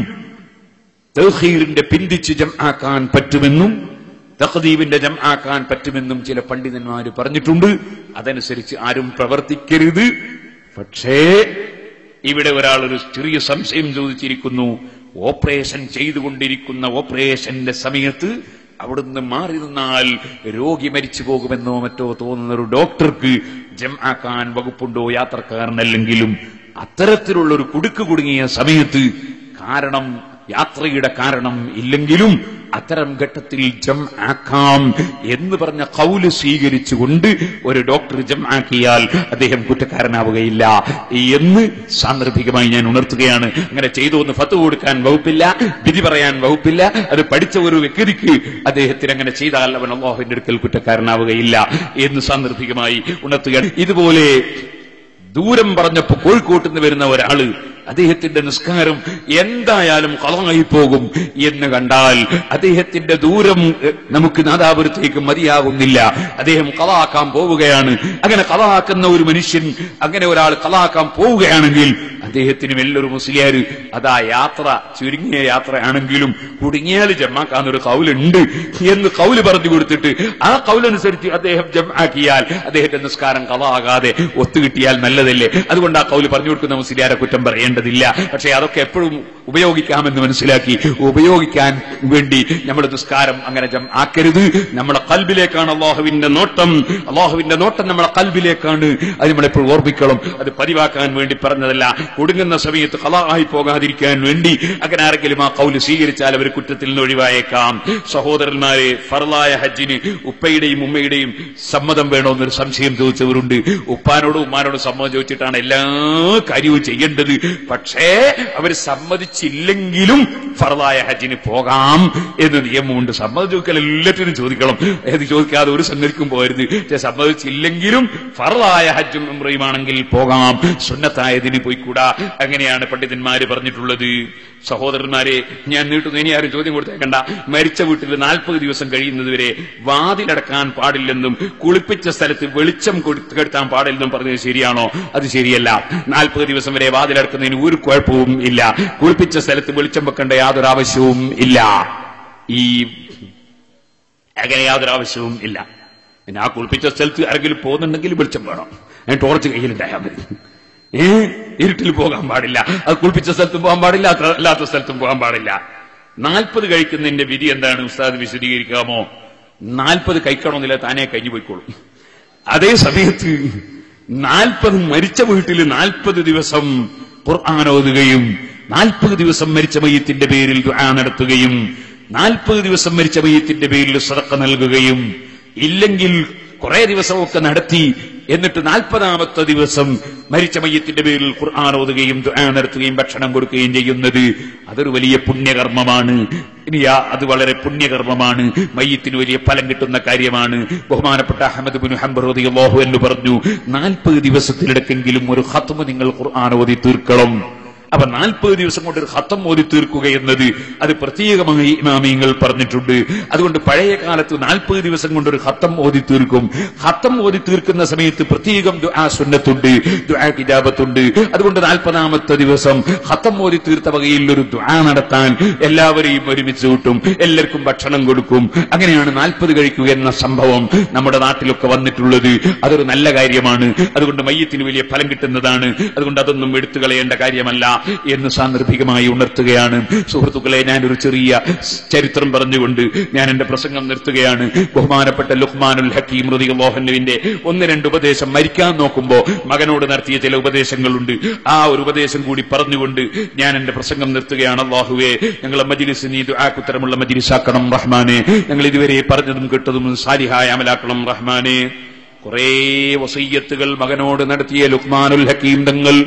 തഖ്ദീറിന്റെ പിന്തിച്ച് ജംആക്കാൻ പറ്റുമെന്നും തഖ്ദീമിന്റെ ജംആക്കാൻ പറ്റുമെന്നും ചില പണ്ഡിതന്മാർ പറഞ്ഞിട്ടുണ്ട്. അതനുസരിച്ച് ആരും പ്രവർത്തിക്കരുത്. പക്ഷേ ഇവിടെ ഒരാൾ ഒരു ചെറിയ സംശയം ചോദിച്ചിരിക്കുന്നു. ഓപ്പറേഷൻ ചെയ്തുകൊണ്ടിരിക്കുന്ന ഓപ്പറേഷന്റെ സമയത്ത് അവിടുന്ന് മാറി നിന്നാൽ രോഗി മരിച്ചു പോകുമെന്നോ മറ്റോ തോന്നുന്ന ഒരു ഡോക്ടർക്ക് ജംആക്കാൻ വകുപ്പുണ്ടോ യാത്രക്കാരനല്ലെങ്കിലും? അത്തരത്തിലുള്ളൊരു കുടുക്ക് കുടുങ്ങിയ സമയത്ത് കാരണം യാത്രയുടെ കാരണം ഇല്ലെങ്കിലും അത്തരം ഘട്ടത്തിൽ ജംആക്കാം എന്ന് പറഞ്ഞ ഖൗല് സ്വീകരിച്ചുകൊണ്ട് ഒരു ഡോക്ടർ ജംആക്കിയാൽ അദ്ദേഹം കുറ്റക്കാരനാവുകയില്ല എന്ന് സാന്ദർഭികമായി ഞാൻ ഉണർത്തുകയാണ്. അങ്ങനെ ചെയ്തു എന്ന് ഫത്വ കൊടുക്കാൻ വകുപ്പില്ല, വിധി പറയാൻ വകുപ്പില്ല. അത് പഠിച്ച ഒരു വ്യക്തിക്ക് അദ്ദേഹത്തിന് അങ്ങനെ ചെയ്താൽ അവൻ അല്ലാഹുവിന്റെ അടുക്കൽ കുറ്റക്കാരനാവുകയില്ല എന്ന് സാന്ദർഭികമായി ഉണർത്തുകയാണ്. ഇതുപോലെ ദൂരം പറഞ്ഞപ്പോ കോഴിക്കോട്ട് നിന്ന് വരുന്ന ഒരാള് അദ്ദേഹത്തിന്റെ നിസ്കാരം എന്തായാലും ഖളായി പോകും എന്ന് കണ്ടാൽ അദ്ദേഹത്തിന്റെ ദൂരം നമുക്ക് നാദാപുരത്തേക്ക് മതിയാകുന്നില്ല. അദ്ദേഹം ഖളാക്കാൻ പോവുകയാണ്. അങ്ങനെ ഖളാക്കുന്ന ഒരു മനുഷ്യൻ, അങ്ങനെ ഒരാൾ ഖളാക്കാൻ പോവുകയാണെങ്കിൽ അദ്ദേഹത്തിന് വലിയൊരു മുസ്ലിയാർ അതാ യാത്ര ചുരുങ്ങിയ യാത്രയാണെങ്കിലും കുടുങ്ങിയാൽ ജംആക്കാന്നൊരു ഖൗലുണ്ട് എന്ന് ഖൗല് പറഞ്ഞു കൊടുത്തിട്ട് ആ ഖൗലനുസരിച്ച് അദ്ദേഹം ജംആക്കിയാൽ അദ്ദേഹത്തിന്റെ നിസ്കാരം ഖളാകാതെ ഒത്തുകിട്ടിയാൽ നല്ലതല്ലേ? അതുകൊണ്ട് ആ ഖൗല് പറഞ്ഞു കൊടുക്കുന്ന മുസ്ലിയാരെ കുറ്റം പറയേണ്ടതില്ല. പക്ഷേ അതൊക്കെ എപ്പോഴും ഉപയോഗിക്കാമെന്ന് മനസ്സിലാക്കി ഉപയോഗിക്കാൻ വേണ്ടി നമ്മുടെ നിസ്കാരം അങ്ങനെ ജംആക്കരുത്. നമ്മുടെ ഖൽബിലേക്കാണ് അല്ലാഹുവിന്റെ നോട്ടം. അല്ലാഹുവിന്റെ നോട്ടം നമ്മുടെ ഖൽബിലേക്കാണ്. അത് നമ്മളെപ്പോഴും ഓർമ്മിക്കണം. അത് പതിവാക്കാൻ വേണ്ടി പറഞ്ഞതല്ല. കുടുങ്ങുന്ന സമയത്ത് ഖളായി പോകാതിരിക്കാൻ വേണ്ടി അങ്ങനെ ആരെങ്കിലും ആ ഖൗല് സ്വീകരിച്ചാൽ അവർ കുറ്റത്തിൽ നിന്ന് ഒഴിവായേക്കാം. സഹോദരന്മാരെ, ഫർളായ ഹജ്ജിന് ഉപ്പയുടെയും ഉമ്മയുടെയും സമ്മതം വേണമെന്നൊരു സംശയം ചോദിച്ചവരുണ്ട്. ഉപ്പാനോടും ഉമ്മാനോടും സമ്മതം ചോദിച്ചിട്ടാണ് എല്ലാ കാര്യവും ചെയ്യേണ്ടത്. പക്ഷേ അവർ സമ്മതിച്ചില്ലെങ്കിലും ഫർളായ ഹജ്ജിന് പോകാം എന്ന് നിയമമുണ്ട്. സമ്മതം ചോദിക്കൽ എല്ലാത്തിനും ചോദിക്കണം. ഏത് ചോദിക്കാതെ ഒരു സംഗതിക്കും പോകരുത്. സമ്മതിച്ചില്ലെങ്കിലും ഫർളായ ഹജ്ജും ഉംറയുമാണെങ്കിൽ പോകാം, സുന്നത്തായതിന് പോയിക്കൂടാ. അങ്ങനെയാണ് പണ്ഡിതന്മാര് പറഞ്ഞിട്ടുള്ളത്. സഹോദരന്മാരെ, ഞാൻ നീട്ടുന്നു. ഇനി ആരും ചോദ്യം കൊടുത്തേക്കണ്ട. മരിച്ച വീട്ടിൽ 40 ദിവസം കഴിയുന്നതുവരെ വാതിലടക്കാൻ പാടില്ലെന്നും കുളിപ്പിച്ച സ്ഥലത്ത് വെളിച്ചം കെടുത്താൻ പാടില്ലെന്നും പറഞ്ഞത് ശരിയാണോ? അത് ശരിയല്ല. 40 ദിവസം വരെ വാതിലടക്കുന്നതിന് ഒരു കുഴപ്പവും ഇല്ല. കുളിപ്പിച്ച സ്ഥലത്ത് വെളിച്ചം വെക്കേണ്ട യാതൊരു ആവശ്യവും ഇല്ല. ഈ അങ്ങനെ യാതൊരു ആവശ്യവും ഇല്ല. പിന്നെ ആ കുളിപ്പിച്ച സ്ഥലത്ത് ആരെങ്കിലും പോകുന്നുണ്ടെങ്കിൽ വെളിച്ചം വേണം, ടോർച്ച് കയ്യിലുണ്ടായാൽ മതി. ഇരുട്ടിൽ പോകാൻ പാടില്ല, അത് കുളിപ്പിച്ച സ്ഥലത്തും പോകാൻ പാടില്ല, അല്ലാത്ത സ്ഥലത്തും പോകാൻ പാടില്ല. 40 കഴിക്കുന്നതിന്റെ വിധി എന്താണ് ഉസ്താദ് വിശദീകരിക്കാമോ? 40 കഴിക്കണമെന്നില്ല, താനേ കഴിഞ്ഞു പോയിക്കോളും. അതേ സമയത്ത് 40 മരിച്ച വീട്ടിൽ 40 ദിവസം ഖുർആൻ ഓതുകയും 40 ദിവസം മരിച്ച മയ്യിത്തിന്റെ പേരിൽ ദുആ നടത്തുകയും 40 ദിവസം മരിച്ച മയ്യിത്തിന്റെ പേരിൽ സദഖ നൽകുകയും ഇല്ലെങ്കിൽ കുറെ ദിവസമൊക്കെ നടത്തി എന്നിട്ട് 40ാമത്തെ ദിവസം മരിച്ച മയ്യിത്തിന്റെ പേരിൽ ഖുർആൻ ഓതുകയും ദുആ നടത്തുകയും ഭക്ഷണം കൊടുക്കുകയും ചെയ്യുന്നത് അതൊരു വലിയ പുണ്യകർമ്മമാണ്. ഇനി അത് വളരെ പുണ്യകർമ്മമാണ്, മയ്യിത്തിന് വലിയ ഫലം കിട്ടുന്ന കാര്യമാണ്. ബഹുമാനപ്പെട്ട അഹ്മദ് ബിൻ ഹംബൽ റളിയല്ലാഹു അൻഹു പറഞ്ഞു, 40 ദിവസത്തിലിടക്കെങ്കിലും ഒരു ഖത്മ നിങ്ങൾ ഖുർആൻ ഓതി തീർക്കണം. അപ്പൊ 40 ദിവസം കൊണ്ട് ഒരു ഖത്തം ഓതി തീർക്കുക എന്നത് അത് പ്രത്യേകമായി ഇമാമിയങ്ങൾ പറഞ്ഞിട്ടുണ്ട്. അതുകൊണ്ട് പഴയ കാലത്ത് 40 ദിവസം കൊണ്ട് ഒരു ഖത്തം ഓതി തീർക്കും. ഖത്തം ഓതി തീർക്കുന്ന സമയത്ത് പ്രത്യേകം ദുആ സുന്നത്തുണ്ട്, ദുആ ഇജാബത്തുണ്ട്. അതുകൊണ്ട് 40ാമത്തെ ദിവസം ഖത്തം ഓതി തീർത്ത വകയിൽ ഒരു ദുആ നടത്താൻ എല്ലാവരെയും ഒരുമിച്ച് കൂട്ടും, എല്ലാവർക്കും ഭക്ഷണം കൊടുക്കും. അങ്ങനെയാണ് 40 കഴിക്കുക എന്ന സംഭവം നമ്മുടെ നാട്ടിലൊക്കെ വന്നിട്ടുള്ളത്. അതൊരു നല്ല കാര്യമാണ്. അതുകൊണ്ട് മയ്യിത്തിന് വലിയ ഫലം കിട്ടുന്നതാണ്. അതുകൊണ്ട് അതൊന്നും എടുത്തു കളയേണ്ട കാര്യമല്ല എന്ന് സാന്ദർഭികമായി ഉണർത്തുകയാണ്. സുഹൃത്തുക്കളെ, ഞാനൊരു ചെറിയ ചരിത്രം പറഞ്ഞുകൊണ്ട് ഞാൻ എന്റെ പ്രസംഗം നിർത്തുകയാണ്. ബഹുമാനപ്പെട്ട ലുഖ്മാനുൽ ഹക്കീം റളിയല്ലാഹു അൻഹുവിന്റെ 1-2 ഉപദേശം മരിക്കാൻ നോക്കുമ്പോ മകനോട് നടത്തിയ ചില ഉപദേശങ്ങളുണ്ട്. ആ ഒരു ഉപദേശം കൂടി പറഞ്ഞുകൊണ്ട് ഞാൻ എന്റെ പ്രസംഗം നിർത്തുകയാണ്. അല്ലാഹുവേ, ഞങ്ങളെ മജ്ലിസ് നീ ദുആക്കുത്തരമുള്ള മജ്ലിസാക്കണം റഹ്മാനെ. ഞങ്ങൾ ഇതുവരെ പറഞ്ഞതും കേട്ടതും സാലിഹായ അമലാക്കണം റഹ്മാനെ. കുറെ വസിയ്യത്തുകൾ മകനോട് നടത്തിയ ലുഖ്മാനുൽ ഹക്കീം തങ്ങൾ,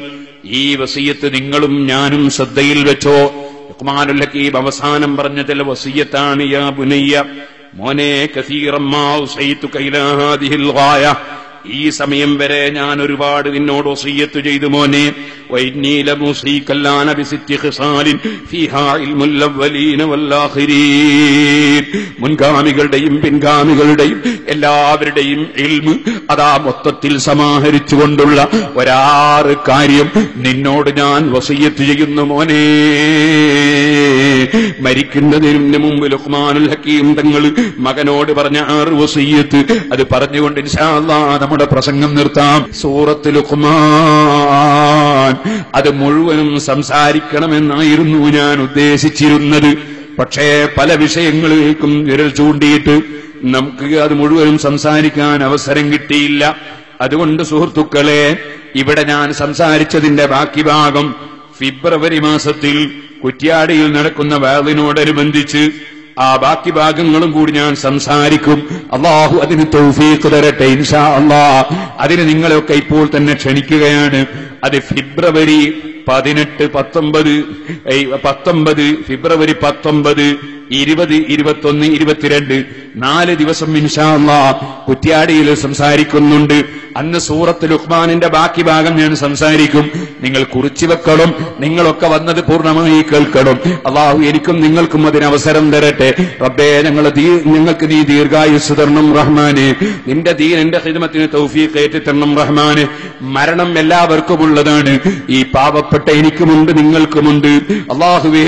ഈ വസിയ്യത്ത് നിങ്ങളും ഞാനും ശ്രദ്ധയിൽ വെച്ചോ. ലുഖ്മാനുൽ ഹക്കീം അവസാനം പറഞ്ഞ ചില വസിയ്യത്താണ്. യാ ബുനയ്യ, മോനെ, കസീറൻ മാ ഉസൈതുക ഇലാ ഹാദിഹിൽ ഗായ, ഈ സമയം വരെ ഞാൻ ഒരുപാട് നിന്നോട് വസിയ്യത്ത് ചെയ്തു മോനെ. വഇന്നീ ലമുസീകല്ലാന ബിസിത്തി ഖിസാലിൻ ഫീഹാ ഇൽമുൽ അവ്വലീന വൽ ആഖിരീൻ, മുൻഗാമികളുടെയും പിൻഗാമികളുടെയും എല്ലാവരുടെയും ഇൽമ് അതാ മൊത്തത്തിൽ സമാഹരിച്ചുകൊണ്ടുള്ള 6 കാര്യം നിന്നോട് ഞാൻ വസിയ്യത്ത് ചെയ്യുന്നു മോനെ. മരിക്കുന്നതിന് മുമ്പ് ലുഖ്മാനുൽ ഹക്കീം തങ്ങൾ മകനോട് പറഞ്ഞ 6 വസിയ്യത്ത് അത് പറഞ്ഞുകൊണ്ട് ഇൻഷാ അല്ലാഹ് നമ്മുടെ പ്രസംഗം നിർത്താം. സൂറത്തുൽ ലുഖ്മാൻ അത് മുഴുവനും സംസാരിക്കണമെന്നായിരുന്നു ഞാൻ ഉദ്ദേശിച്ചിരുന്നത്. പക്ഷേ പല വിഷയങ്ങളിലേക്കും വിരൽ ചൂണ്ടിയിട്ട് നമുക്ക് അത് മുഴുവനും സംസാരിക്കാൻ അവസരം കിട്ടിയില്ല. അതുകൊണ്ട് സുഹൃത്തുക്കളെ, ഇവിടെ ഞാൻ സംസാരിച്ചതിന്റെ ബാക്കി ഭാഗം ഫെബ്രുവരി മാസത്തിൽ കുറ്റ്യാടിയിൽ നടക്കുന്ന വഅദിനോടനുബന്ധിച്ച് ആ ബാക്കി ഭാഗങ്ങളും കൂടി ഞാൻ സംസാരിക്കും. അല്ലാഹു അതിന് തൗഫീഖ് തരട്ടെ ഇൻഷാ അല്ലാഹ്. അതിന് നിങ്ങളെയൊക്കെ ഇപ്പോൾ തന്നെ ക്ഷണിക്കുകയാണ്. അത് ഫെബ്രുവരി 18, 19 ഫെബ്രുവരി 19, 20, 21, 22 4 ദിവസം ഇൻഷാ അല്ലാഹ് കുറ്റ്യാടിയിൽ സംസാരിക്കുന്നുണ്ട്. അന്ന് സൂറത്ത് ലുഖ്മാനിന്റെ ബാക്കി ഭാഗം ഞാൻ സംസാരിക്കും. നിങ്ങൾ കുറിച്ചു വെക്കണം. നിങ്ങളൊക്കെ വന്നത് പൂർണ്ണമായി കേൾക്കണം. അല്ലാഹു എനിക്കും നിങ്ങൾക്കും അതിനവസരം തരട്ടെ. റബ്ബേ, ഞങ്ങൾക്ക് നീ ദീർഘായുസ് തരണം റഹ്മാനെ. നിന്റെ ദീനിന്റെ ഖിദ്മത്തിന് തൗഫീഖ് ഏറ്റി തരണം റഹ്മാനെ. മരണം എല്ലാവർക്കും ഉള്ളതാണ്. ഈ പാവപ്പെട്ട എനിക്കുമുണ്ട്, നിങ്ങൾക്കുമുണ്ട്. അല്ലാഹുവേ,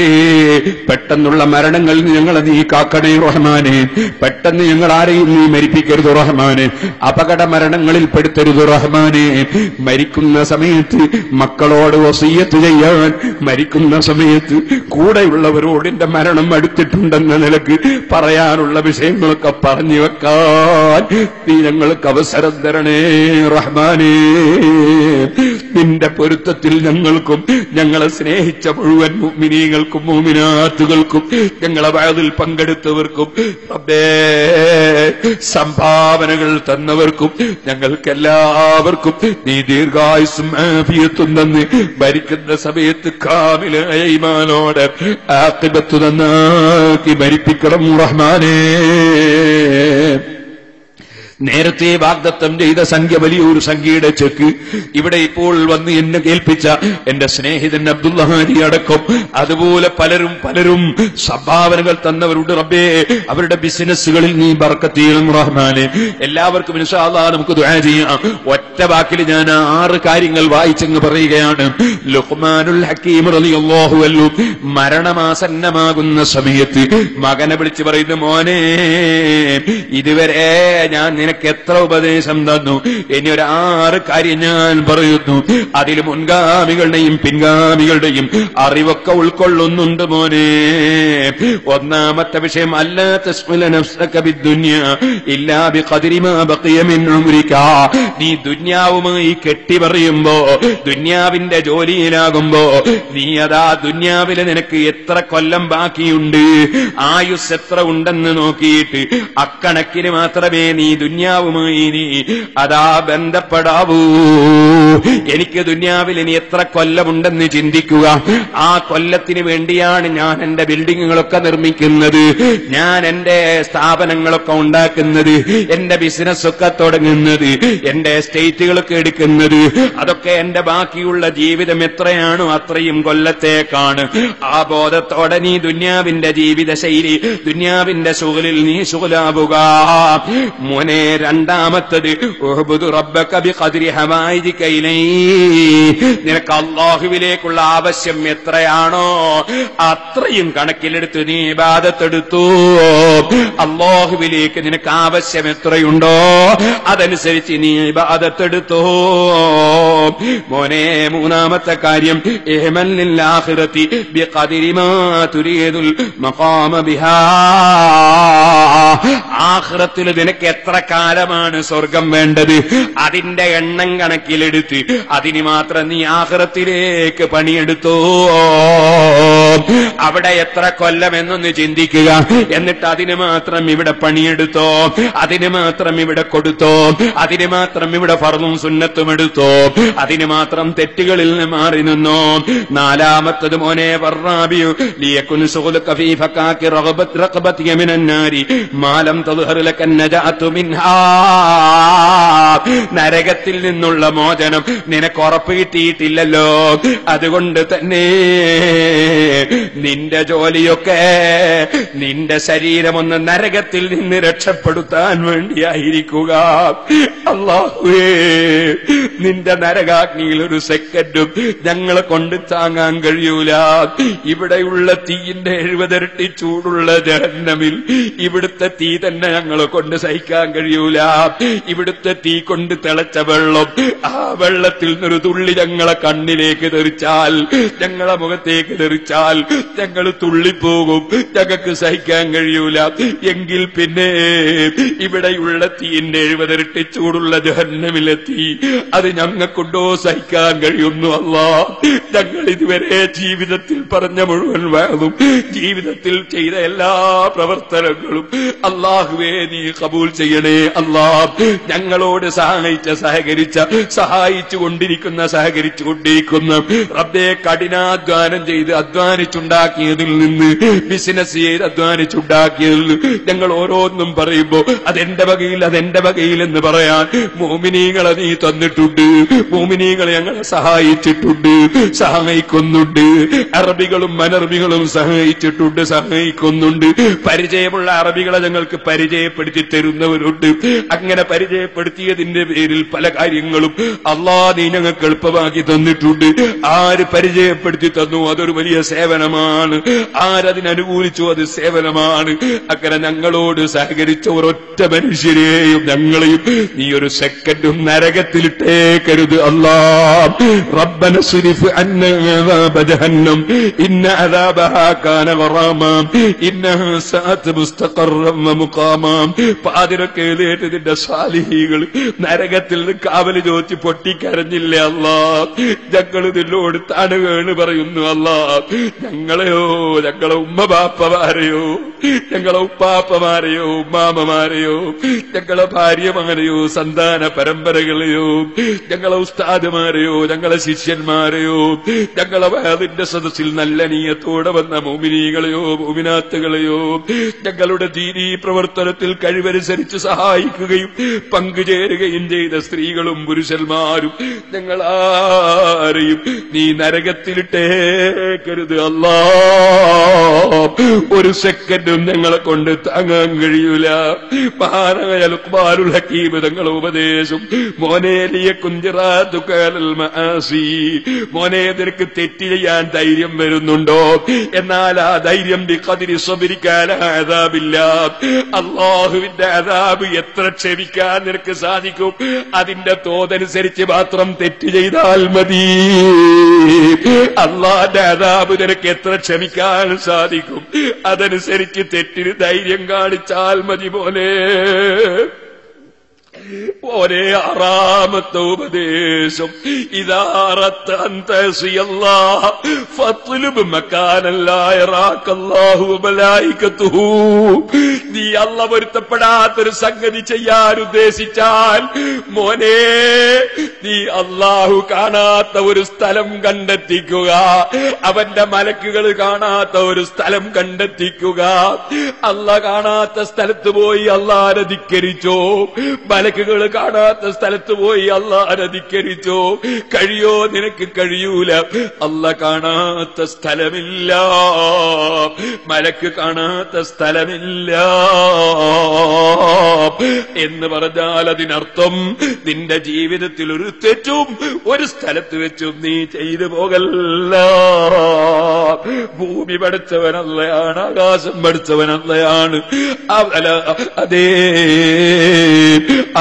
പെട്ടെന്നുള്ള മരണങ്ങൾ ഞങ്ങളെ നീ കാക്കണേ റഹ്മാനെ. പെട്ടെന്ന് ഞങ്ങൾ ആരെയും നീ മരിപ്പിക്കരുത് റഹ്മാനെ. അപകട മരണങ്ങളിൽ പെടുത്തരുത് റഹ്മാനെ. മരിക്കുന്ന സമയത്ത് മക്കളോട് വസിയ്യത്ത് ചെയ്യാൻ, മരിക്കുന്ന സമയത്ത് കൂടെയുള്ളവരോട് എന്റെ മരണം അടുത്തിട്ടുണ്ടെന്ന നിലക്ക് പറയാനുള്ള വിഷയങ്ങളൊക്കെ പറഞ്ഞു വെക്കാൻ നീ ഞങ്ങൾക്ക് അവസരം തരണേ റഹ്മാനെ. നിന്റെ പൊരുത്തത്തിൽ ഞങ്ങൾക്കും ഞങ്ങളെ സ്നേഹിച്ച മുഴുവൻ മുഅ്മിനീങ്ങൾക്കും മുഅ്മിനാത്തുകൾക്കും ഞങ്ങളെ വഅദിൽ പങ്കെടുത്തവർക്കും റബ്ബേ, സംഭാവനകൾ തന്നവർക്കും ഞങ്ങൾക്കെല്ലാവർക്കും നീ ദീർഘായുസ്സും ആഫിയത്തും തന്ന് മരിക്കുന്ന സമയത്ത് കാമിലായ ഈമാനോടെ ആഖിബത്ത് നന്നാക്കി മരിപ്പിക്കണം റഹ്മാനേ. നേരത്തെ വാഗ്ദത്തം ചെയ്ത സംഖ്യ വലിയൊരു സംഖ്യയുടെ ചെക്ക് ഇവിടെ ഇപ്പോൾ വന്ന് എന്നെ കേൾപ്പിച്ച എന്റെ സ്നേഹിതൻ അബ്ദുല്ലഹാരി അടക്കം അതുപോലെ പലരും സംഭാവനകൾ തന്നവരുണ്ട്. റബ്ബേ, അവരുടെ ബിസിനസ്സുകളിൽ നീ ബർക്കത്ത് ചെയ്യണം റഹ്മാനെ. എല്ലാവർക്കും ഇൻഷാ അല്ലാഹ് നമുക്ക് ദുആ ചെയ്യാം. ഒറ്റ വാക്കിൽ ഞാൻ 6 കാര്യങ്ങൾ വായിച്ചങ്ങ് പറയുകയാണ്. ലുഖ്മാനുൽ ഹക്കീം റളിയല്ലാഹു അൻഹു മരണമാസന്നമാകുന്ന സമയത്ത് മകനെ വിളിച്ച് പറയുന്നു, മോനെ, ഇതുവരെ ഞാൻ നിനക്ക് എത്ര ഉപദേശം തന്നു, ഇനി ഒരു 6 കാര്യം ഞാൻ പറയുന്നു. അതിൽ മുൻഗാമികളുടെയും പിൻഗാമികളുടെയും അറിവൊക്കെ ഉൾക്കൊള്ളുന്നുണ്ട് മോനെ. ഒന്നാമത്തെ വിഷയം, അല്ലാ തസ്മില നഫ്സക ബിദ്ദുനിയ ഇല്ലാ ബിഖദ്രി മാ ബഖിയ മിൻ ഉംരിക. നീ ദുനിയാവുമായി കെട്ടി പറയുമ്പോ, ദുനിയാവിന്റെ ജോലിയിലാകുമ്പോ, നീ അതാ ദുനിയാവിലെ നിനക്ക് എത്ര കൊല്ലം ബാക്കിയുണ്ട്, ആയുസ് എത്ര ഉണ്ടെന്ന് നോക്കിയിട്ട് അക്കണക്കിന് മാത്രമേ നീ ദുനിയാവുമായി നീ അതാ ബന്ധപ്പെടാവൂ. എനിക്ക് ദുനിയാവിൽ ഇനി എത്ര കൊല്ലമുണ്ടെന്ന് ചിന്തിക്കുക. ആ കൊല്ലത്തിന് വേണ്ടിയാണ് ഞാൻ എന്റെ ബിൽഡിങ്ങുകളൊക്കെ നിർമ്മിക്കുന്നത്, ഞാൻ എന്റെ സ്ഥാപനങ്ങളൊക്കെ ഉണ്ടാക്കുന്നത്, എന്റെ ബിസിനസ്സൊക്കെ തുടങ്ങുന്നത്, എന്റെ എസ്റ്റേറ്റുകളൊക്കെ എടുക്കുന്നത്. അതൊക്കെ എന്റെ ബാക്കിയുള്ള ജീവിതം എത്രയാണോ അത്രയും കൊല്ലത്തേക്കാണ്. ആ ബോധത്തോടെ നീ ദുനിയാവിന്റെ ജീവിത ശൈലി, ദുനിയാവിന്റെ സുഖലിൽ നീ സുഖലാവുക മോനെ. രണ്ടാമത്തത്, ഉഅ്ബുദു റബ്ബക ബിഖദ്രി ഹവായിജിക ഇലൈഹി. നിനക്ക് അല്ലാഹുവിലേക്കുള്ള ആവശ്യം എത്രയാണോ അത്രയും കണക്കിലെടുത്ത് നീ ഇബാദത്തെടുത്തു. അല്ലാഹുവിലേക്ക് നിനക്ക് ആവശ്യം എത്രയുണ്ടോ അതനുസരിച്ച് നീ ഇബാദത്തെടുത്തു മോനെ. മൂന്നാമത്തെ കാര്യം, ഇഹ്മൽ ലിൽ ആഖിറതി ബിഖദ്രി മാ തുരീദുൽ മഖാമ ബിഹാ. ആഖിറത്തിൽ നിനക്ക് എത്ര കാലമാണ് സ്വർഗം വേണ്ടത് അതിന്റെ എണ്ണം കണക്കിലെടുത്ത് അതിന് മാത്രം നീ ആഖിറത്തിലേക്ക് പണിയെടുത്തോ. അവിടെ എത്ര കൊല്ലമെന്നൊന്ന് ചിന്തിക്കുക. എന്നിട്ട് അതിന് മാത്രം ഇവിടെ പണിയെടുത്തോ, അതിന് മാത്രം ഇവിടെ കൊടുത്തോ, അതിന് മാത്രം ഇവിടെ ഫർളും സുന്നത്തും എടുത്തോ, അതിന് മാത്രം തെറ്റുകളിൽ നിന്ന് മാറി നിന്നോ. നാലാമത്തത് മോനെ, വറാബിയു ലിയകുൻ സുഖലുക ഫീ ഫകാകി റഖബതി മിനൻ നാരി മാ ലം തദ്ഹർ ലക നജഅതു മിൻഹാ. നരകത്തിൽ നിന്നുള്ള മോചനം നിനക്ക് ഉറപ്പ് കിട്ടിയിട്ടില്ലല്ലോ. അതുകൊണ്ട് തന്നെ നിന്റെ ജോലിയൊക്കെ നിന്റെ ശരീരമൊന്ന് നരകത്തിൽ നിന്ന് രക്ഷപ്പെടുത്താൻ വേണ്ടിയായിരിക്കുക. അല്ലാഹുവേ, നിന്റെ നരകാഗ്നിയിൽ ഒരു സെക്കൻഡും ഞങ്ങളെ കൊണ്ട് താങ്ങാൻ കഴിയൂല. ഇവിടെയുള്ള തീയിന്റെ 70 ഇരട്ടി ചൂടുള്ള ജഹന്നമിൽ ഇവിടുത്തെ തീ തന്നെ ഞങ്ങളെ കൊണ്ട് സഹിക്കാൻ കഴിയൂല. ഇവിടുത്തെ തീ കൊണ്ട് തിളച്ച വെള്ളം, ആ വെള്ളത്തിൽ നിന്നൊരു തുള്ളി ഞങ്ങളെ കണ്ണിലേക്ക് തെറിച്ചാൽ, ഞങ്ങളെ മുഖത്തേക്ക് തെറിച്ചാൽ ഞങ്ങൾ തുള്ളിപ്പോകും. ഞങ്ങൾക്ക് സഹിക്കാൻ കഴിയൂല. എങ്കിൽ പിന്നെ ഇവിടെയുള്ള തീയിന്റെ 70 ഇരട്ടി ചൂടുള്ള ജഹന്നമിലെത്തി അത് ഞങ്ങൾക്കുണ്ടോ സഹിക്കാൻ കഴിയുന്നു? അല്ലാഹ്, ഞങ്ങൾ ഇതുവരെ ജീവിതത്തിൽ പറഞ്ഞ മുഴുവൻ വാദും, ജീവിതത്തിൽ ചെയ്ത എല്ലാ പ്രവർത്തനങ്ങളും അല്ലാഹുവേ നീ കബൂൽ ചെയ്യണേ. അല്ലാഹ്, ഞങ്ങളോട് സഹകരിച്ചുകൊണ്ടിരിക്കുന്ന റബ്ബേ, കഠിനാധ്വാനം ചെയ്ത് അധ്വാനിച്ചുണ്ടാക്കിയതിൽ നിന്ന്, ബിസിനസ് ചെയ്ത് അധ്വാനിച്ചുണ്ടാക്കിയതിൽ ഞങ്ങൾ ഓരോന്നും പറയുമ്പോ അതെന്റെ വകയിൽ എന്ന് പറയാൻ മുഅ്മിനീങ്ങളെ നീ തന്നിട്ടുണ്ട്. മുഅ്മിനീങ്ങളെ ഞങ്ങളെ സഹായിച്ചിട്ടുണ്ട്, സഹായിക്കുന്നുണ്ട്. അറബികളും അനറബികളും സഹായിക്കുന്നുണ്ട്. പരിചയമുള്ള അറബികളെ ഞങ്ങൾക്ക് പരിചയപ്പെടുത്തി തരുന്നവരുണ്ട്. അങ്ങനെ പരിചയപ്പെടുത്തിയതിന്റെ പേരിൽ പല കാര്യങ്ങളും അല്ലാഹ് നീ ഞങ്ങൾക്ക് എളുപ്പമാക്കി തന്നിട്ടുണ്ട്. ആര് പരിചയപ്പെടുത്തി തന്നു അതൊരു വലിയ സേവനമാണ്, ആരതിനനുകൂലിച്ചു അത് സേവനമാണ്. അങ്ങനെ ഞങ്ങളോട് സഹകരിച്ച ഒരൊറ്റ മനുഷ്യരെയും ഞങ്ങളെയും നീ ഒരു സെക്കൻഡും നരകത്തിലിട്ടേക്കരുത്. അല്ലാഹ്, റബ്ബന സ്രിഫ് അന്നാ അദാബ ജഹന്നം ഇന്ന അദാബഹാ കാന ഗറാമാ ഇന്നഹാ സഅത് മുസ്തഖറൻ വ മുഖാമാ. പാതിരൊക്കെ എഴുന്നേറ്റ് നിന്റെ സാലിഹീകൾ നരക നരകത്തിൽ നിന്ന് കാവല് ചോദിച്ച് പൊട്ടിക്കരഞ്ഞില്ലേ അല്ലാ? ഞങ്ങൾ നിന്നോട് തണുകേണ് പറയുന്നു അല്ലാ. ഞങ്ങളെയോ, ഞങ്ങളെ ഉമ്മ ബാപ്പമാരെയോ, ഞങ്ങളെ ഉപ്പാപ്പമാരെയോ, ഉമ്മാമ്മമാരെയോ, ഞങ്ങളെ ഭാര്യമാരെയോ, സന്താന പരമ്പരകളെയോ, ഞങ്ങളെ ഉസ്താദുമാരെയോ, ഞങ്ങളെ ശിഷ്യന്മാരെയോ, ഞങ്ങളെ അതിന്റെ സദസ്സിൽ നല്ല നീയത്തോടെ വന്ന മോമിനീകളെയോ മോമിനാത്തുകളെയോ, ഞങ്ങളുടെ ദീനീ പ്രവർത്തനത്തിൽ കഴിവനുസരിച്ച് സഹായിക്കുകയും പങ്കുചേരുകയും ചെയ്ത സ്ത്രീകളും പുരുഷന്മാരും ഞങ്ങളാരെയും നീ നരകത്തിലിട്ടേക്കരുത് അല്ലാ. ഒരു സെക്കൻഡും ഞങ്ങളെ കൊണ്ട് താങ്ങാൻ കഴിയൂല. മഹാനായ ലുഖ്മാനുൽ ഹക്കീം തങ്ങളെ ഉപദേശം, മോനെ ലിയകുൻജിറാതുകൽ മആസി, മോനെ നിനക്ക് തെറ്റ് ചെയ്യാൻ ധൈര്യം വരുന്നുണ്ടോ? എന്നാൽ ആ ധൈര്യം ബിഖദ്രി സബ്രിക അലാ അദാബില്ലാ, അല്ലാഹുവിന്റെ അദാബ് എത്ര ക്ഷമിക്കാൻ നിനക്ക് സാധിക്കും അതിന്റെ തോതനുസരിച്ച് മാത്രം തെറ്റ് ചെയ്താൽ മതി. അല്ലാഹുവിന്റെ അദാബ് നിനക്ക് എത്ര ക്ഷമിക്കാൻ സാധിക്കും അതനുസരിച്ച് തെറ്റിന് ധൈര്യം കാണിച്ചാൽ മതി മോനെ. ഒരേ ആറാമത്തെ ഉപദേശം, ഇദാറത്ത് അന്തസിയല്ലാ ഫത്ലുബ് മകാനല്ലാഹു വമലായികതുഹു, നീ അല്ലാഹു പൊരുത്തപ്പെടാത്തൊരു സംഗതി ചെയ്യാൻ ഉദ്ദേശിച്ചാൽ മോനെ നീ അല്ലാഹു കാണാത്ത ഒരു സ്ഥലം കണ്ടെത്തിക്കുക, അവന്റെ മലക്കുകൾ കാണാത്ത ഒരു സ്ഥലം കണ്ടെത്തിക്കുക. അല്ലാഹു കാണാത്ത സ്ഥലത്ത് പോയി അല്ലാഹുവിനെ ധിക്കരിച്ചോ, മലക്കുകൾ കാണാത്ത സ്ഥലത്ത് പോയി അല്ലാഹുവിനെ ധിക്കരിച്ചോ? കഴിയോ? നിനക്ക് കഴിയൂല. അല്ലാഹു കാണാത്ത സ്ഥലമില്ല, മലക്ക് കാണാത്ത സ്ഥലമില്ല എന്ന് പറഞ്ഞാൽ അതിനർത്ഥം നിന്റെ ജീവിതത്തിൽ ഒരു തെറ്റും ഒരു സ്ഥലത്ത് വെച്ചും നീ ചെയ്തു പോകല്ല. ഭൂമി പഠിച്ചവനല്ലയാണ്, ആകാശം പഠിച്ചവനല്ലയാണ്. അതേ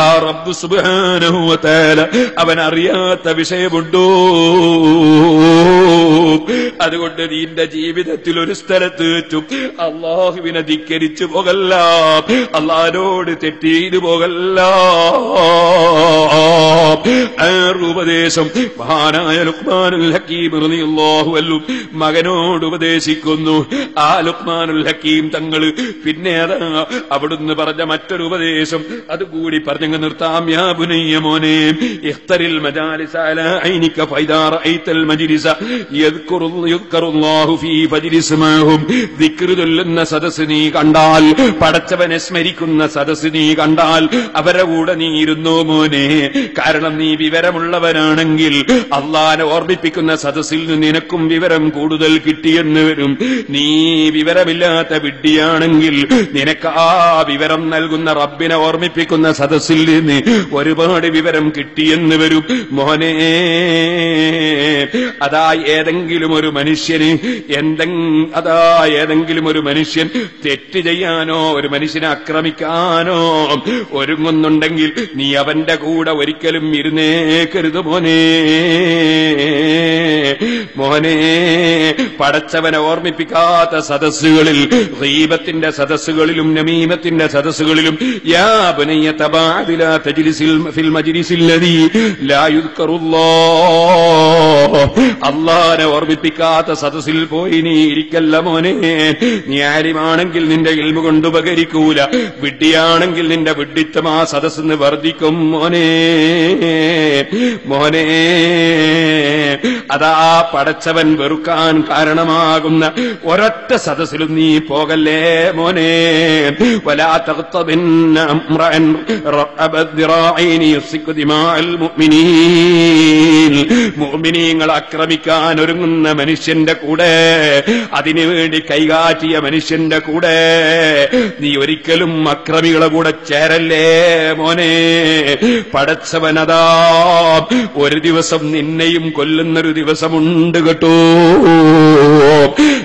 ആ റബ്ബ് സുബ്ഹാനഹു വ തആല അവനറിയാത്ത വിഷയമുണ്ടോ? അതുകൊണ്ട് നിന്റെ ജീവിതത്തിൽ ഒരു സ്ഥലത്ത് വെച്ചും അല്ലാഹുവിനെ ധിക്കരിച്ചു പോകല്ല, അല്ലാഹുവോട് തെറ്റ് ചെയ്തു പോകല്ല. ഉപദേശം മഹാനായ ലുഖ്മാനുൽ ഹക്കീം റളിയല്ലാഹു അൻഹു മകനോട് ഉപദേശിക്കുന്നു. ആ ലുഖ്മാനുൽ ഹക്കീം തങ്ങൾ പിന്നെ അവിടുന്ന് പറഞ്ഞ മറ്റൊരു ഉപദേശം അതുകൂടി പറഞ്ഞങ്ങ് നിർത്താം. യാ ബുനയ്യ, മോനെ, ഇഖ്തരിൽ മജാലിസ അലാ ഐനിക ഫൈദാ റഅയ്തൽ മജ്ലിസ യദ്കുറുല്ലാഹു ഫീ ഫജ്ലിസ് മഅഹും, ദിക്ർ ചൊല്ലുന്ന സദസ്സ് നീ കണ്ടാൽ, പടച്ചവനെ സ്മരിക്കുന്ന സദസ്സ് നീ കണ്ടാൽ അവരെ കൂടെ നീ ഇരുന്നോ മോനെ. കാരണം നീ വിവരമുള്ളവനാണെങ്കിൽ അല്ലാഹുവിനെ ഓർമ്മിപ്പിക്കുന്ന സദസ്സിൽ നിന്ന് നിനക്കും വിവരം കൂടുതൽ കിട്ടിയെന്ന് വരും. നീ വിവരമില്ലാത്ത വിഡ്ഢിയാണെങ്കിൽ നിനക്ക് ആ വിവരം നൽകുന്ന റബ്ബിനെ ഓർമ്മിപ്പിക്കുന്ന സദസ്സിൽ നിന്ന് ഒരുപാട് വിവരം കിട്ടിയെന്ന് വരും മോനെ. അതാ ഏതെങ്കിലും ഒരു മനുഷ്യൻ തെറ്റ് ചെയ്യാനോ ഒരു മനുഷ്യനെ ആക്രമിക്കാനോ ഒരുങ്ങുന്നുണ്ടെങ്കിൽ നീ അവന്റെ കൂടെ ഒരിക്കലും ഇരുന്നേക്കരുത് മോനെ. പടച്ചവനെ ഓർമ്മിപ്പിക്കാത്ത സദസ്സുകളിൽ, ഗീബത്തിന്റെ സദസ്സുകളിലും നമീമത്തിന്റെ സദസ്സുകളിലും, യാ ബനയ്യ തബഅദ് ലാ തജ്ലിസിൽ ഫിൽ മജ്ലിസിൽ ലദീ ലാ യുദ്കറുല്ലാഹ്, അല്ലാഹുവിനെ ഓർമ്മിപ്പിക്കാത്ത സദസ്സിൽ പോയി നീ ഇരിക്കല്ല മോനെ. നീ ആലിമാണെങ്കിൽ നിന്റെ ഇൽമു കൊണ്ട് ഉപകരിക്കൂല, വിഡ്ഢിയാണെങ്കിൽ നിന്റെ വിഡ്ഢിത്തം ആ സദസ്സിന് വർദ്ധിക്കും മോനെ. അതാ പടച്ചവൻ വെറുക്കാൻ കാരണമാകുന്ന ഒരൊറ്റ സദസ്സിലും നീ പോകല്ലേ മോനെ. വലാ തഖ്തബിന്ന അംറൻ റഅബദ്ദിറാഇനി യുസ്ഖു ദിമാഅൽ മുഅ്മിനീൻ, മുഅ്മിനീങ്ങളെ ആക്രമിക്കാൻ ഒരുങ്ങുന്ന മനുഷ്യന്റെ കൂടെ, അതിനുവേണ്ടി കൈകാറ്റിയ മനുഷ്യന്റെ കൂടെ നീ ഒരിക്കലും അക്രമികളെ കൂടെ ചേരല്ലേ മോനെ. പടച്ചവനതാ ഒരു ദിവസം നിന്നെയും കൊല്ലുന്നൊരു ദിവസമുണ്ട് കേട്ടോ.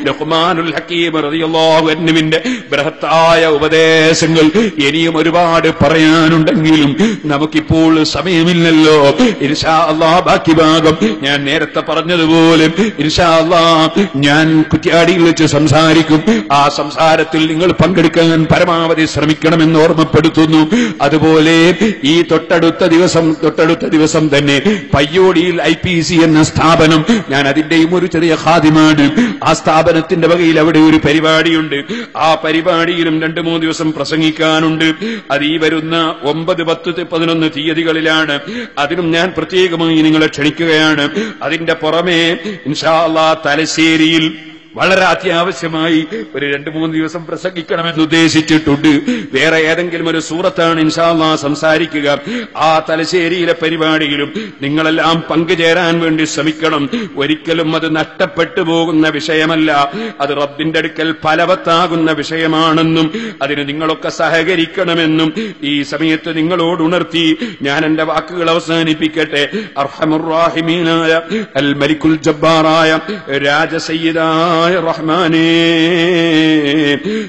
ലുഖ്മാനുൽ ഹക്കീം റളിയല്ലാഹു അൻഹുവിന്റെ ബൃഹത്തായ ഉപദേശങ്ങൾ ഇനിയും ഒരുപാട് പറയാനുണ്ടെങ്കിലും നമുക്കിപ്പോൾ സമയമില്ലല്ലോ. ഇൻഷാ അല്ലാഹ് ബാക്കി ഭാഗം ഞാൻ നേരത്തെ പറഞ്ഞതുപോലെ ഇൻഷാ അല്ലാഹ് ഞാൻ കുറ്റ്യാടിയിൽ വെച്ച് സംസാരിക്കും. ആ സംസാരത്തിൽ നിങ്ങൾ പങ്കെടുക്കാൻ പരമാവധി ശ്രമിക്കണമെന്ന് ഓർമ്മപ്പെടുത്തുന്നു. അതുപോലെ ഈ തൊട്ടടുത്ത ദിവസം തന്നെ പയ്യോടിയിൽ IPC എന്ന സ്ഥാപനം, ഞാൻ അതിന്റെയും ഒരു ചെറിയ ഖാദിമാണ്. ആ സ്ഥാപനത്തിന്റെ വകയിൽ അവിടെ ഒരു പരിപാടിയുണ്ട്. ആ പരിപാടിയിലും 2-3 ദിവസം പ്രസംഗിക്കാനുണ്ട്. അത് ഈ വരുന്ന 9, 10, 11 തീയതികളിലാണ്. അതിനും ഞാൻ പ്രത്യേകമായി നിങ്ങളെ ക്ഷണിക്കുകയാണ്. അതിന്റെ പുറമെ ഇൻഷാ അല്ലാഹ് തലശ്ശേരിയിൽ വളരെ അത്യാവശ്യമായി ഒരു 2-3 ദിവസം പ്രസംഗിക്കണമെന്ന് ഉദ്ദേശിച്ചിട്ടുണ്ട്. വേറെ ഏതെങ്കിലും ഒരു സൂറത്താണ് ഇൻഷാ അല്ലാഹ് സംസാരിക്കുക. ആ തലശ്ശേരിയിലെ പരിപാടിയിലും നിങ്ങളെല്ലാം പങ്കുചേരാൻ വേണ്ടി ശ്രമിക്കണം. ഒരിക്കലും അത് നഷ്ടപ്പെട്ടു പോകുന്ന വിഷയമല്ല. അത് റബ്ബിന്റെ അടുക്കൽ ഫലവത്താകുന്ന വിഷയമാണെന്നും അതിന് നിങ്ങളൊക്കെ സഹകരിക്കണമെന്നും ഈ സമയത്ത് നിങ്ങളോട് ഉണർത്തി ഞാൻ എന്റെ വാക്കുകൾ അവസാനിപ്പിക്കട്ടെ. അർഹമുർ റഹീമീനായ അൽ മലിക്കുൽ ജബ്ബാറായ രാജസയ്യിദായ റഹ്മാനേ,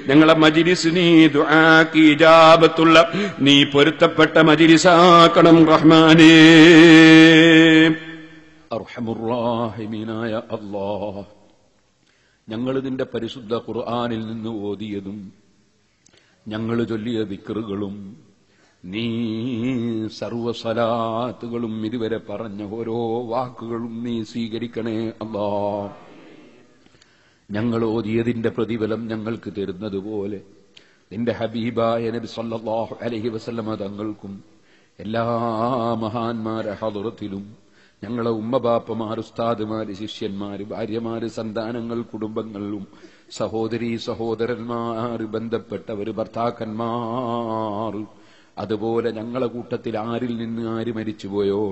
ഞങ്ങളെ മജ്‌ലിസ് നീ ദുആക്ക് ഇജാബത്തുള്ള നീ പൊരുത്തപ്പെട്ട മജ്‌ലിസാക്കണം റഹ്മാനേ. അർഹമുർ റഹീമീനായ അല്ലാഹ്, ഞങ്ങൾ നിന്റെ പരിശുദ്ധ ഖുർആനിൽ നിന്ന് ഓതിയതും ഞങ്ങൾ ചൊല്ലിയ ദിക്റുകളും നീ സർവ്വസലാത്തുകളും ഇതുവരെ പറഞ്ഞ ഓരോ വാക്കുകളും നീ സ്വീകരിക്കണേ അല്ലാഹ്. ഞങ്ങൾ ഓതിയതിന്റെ പ്രതിഫലം ഞങ്ങൾക്ക് തരുന്നതുപോലെ നിന്റെ ഹബീബായ നബി സല്ലല്ലാഹു അലൈഹി വസല്ലമ തങ്ങൾക്കും എല്ലാ മഹാന്മാരെ ഹളറത്തിലും ഞങ്ങളെ ഉമ്മബാപ്പമാർ, ഉസ്താദുമാര്, ശിഷ്യന്മാര്, ഭാര്യമാര്, സന്താനങ്ങൾ, കുടുംബങ്ങളിലും സഹോദരീ സഹോദരന്മാർ, ബന്ധപ്പെട്ടവർ, ഭർത്താക്കന്മാർ, അതുപോലെ ഞങ്ങളെ കൂട്ടത്തിൽ ആരിൽ നിന്ന് ആര് മരിച്ചുപോയോ,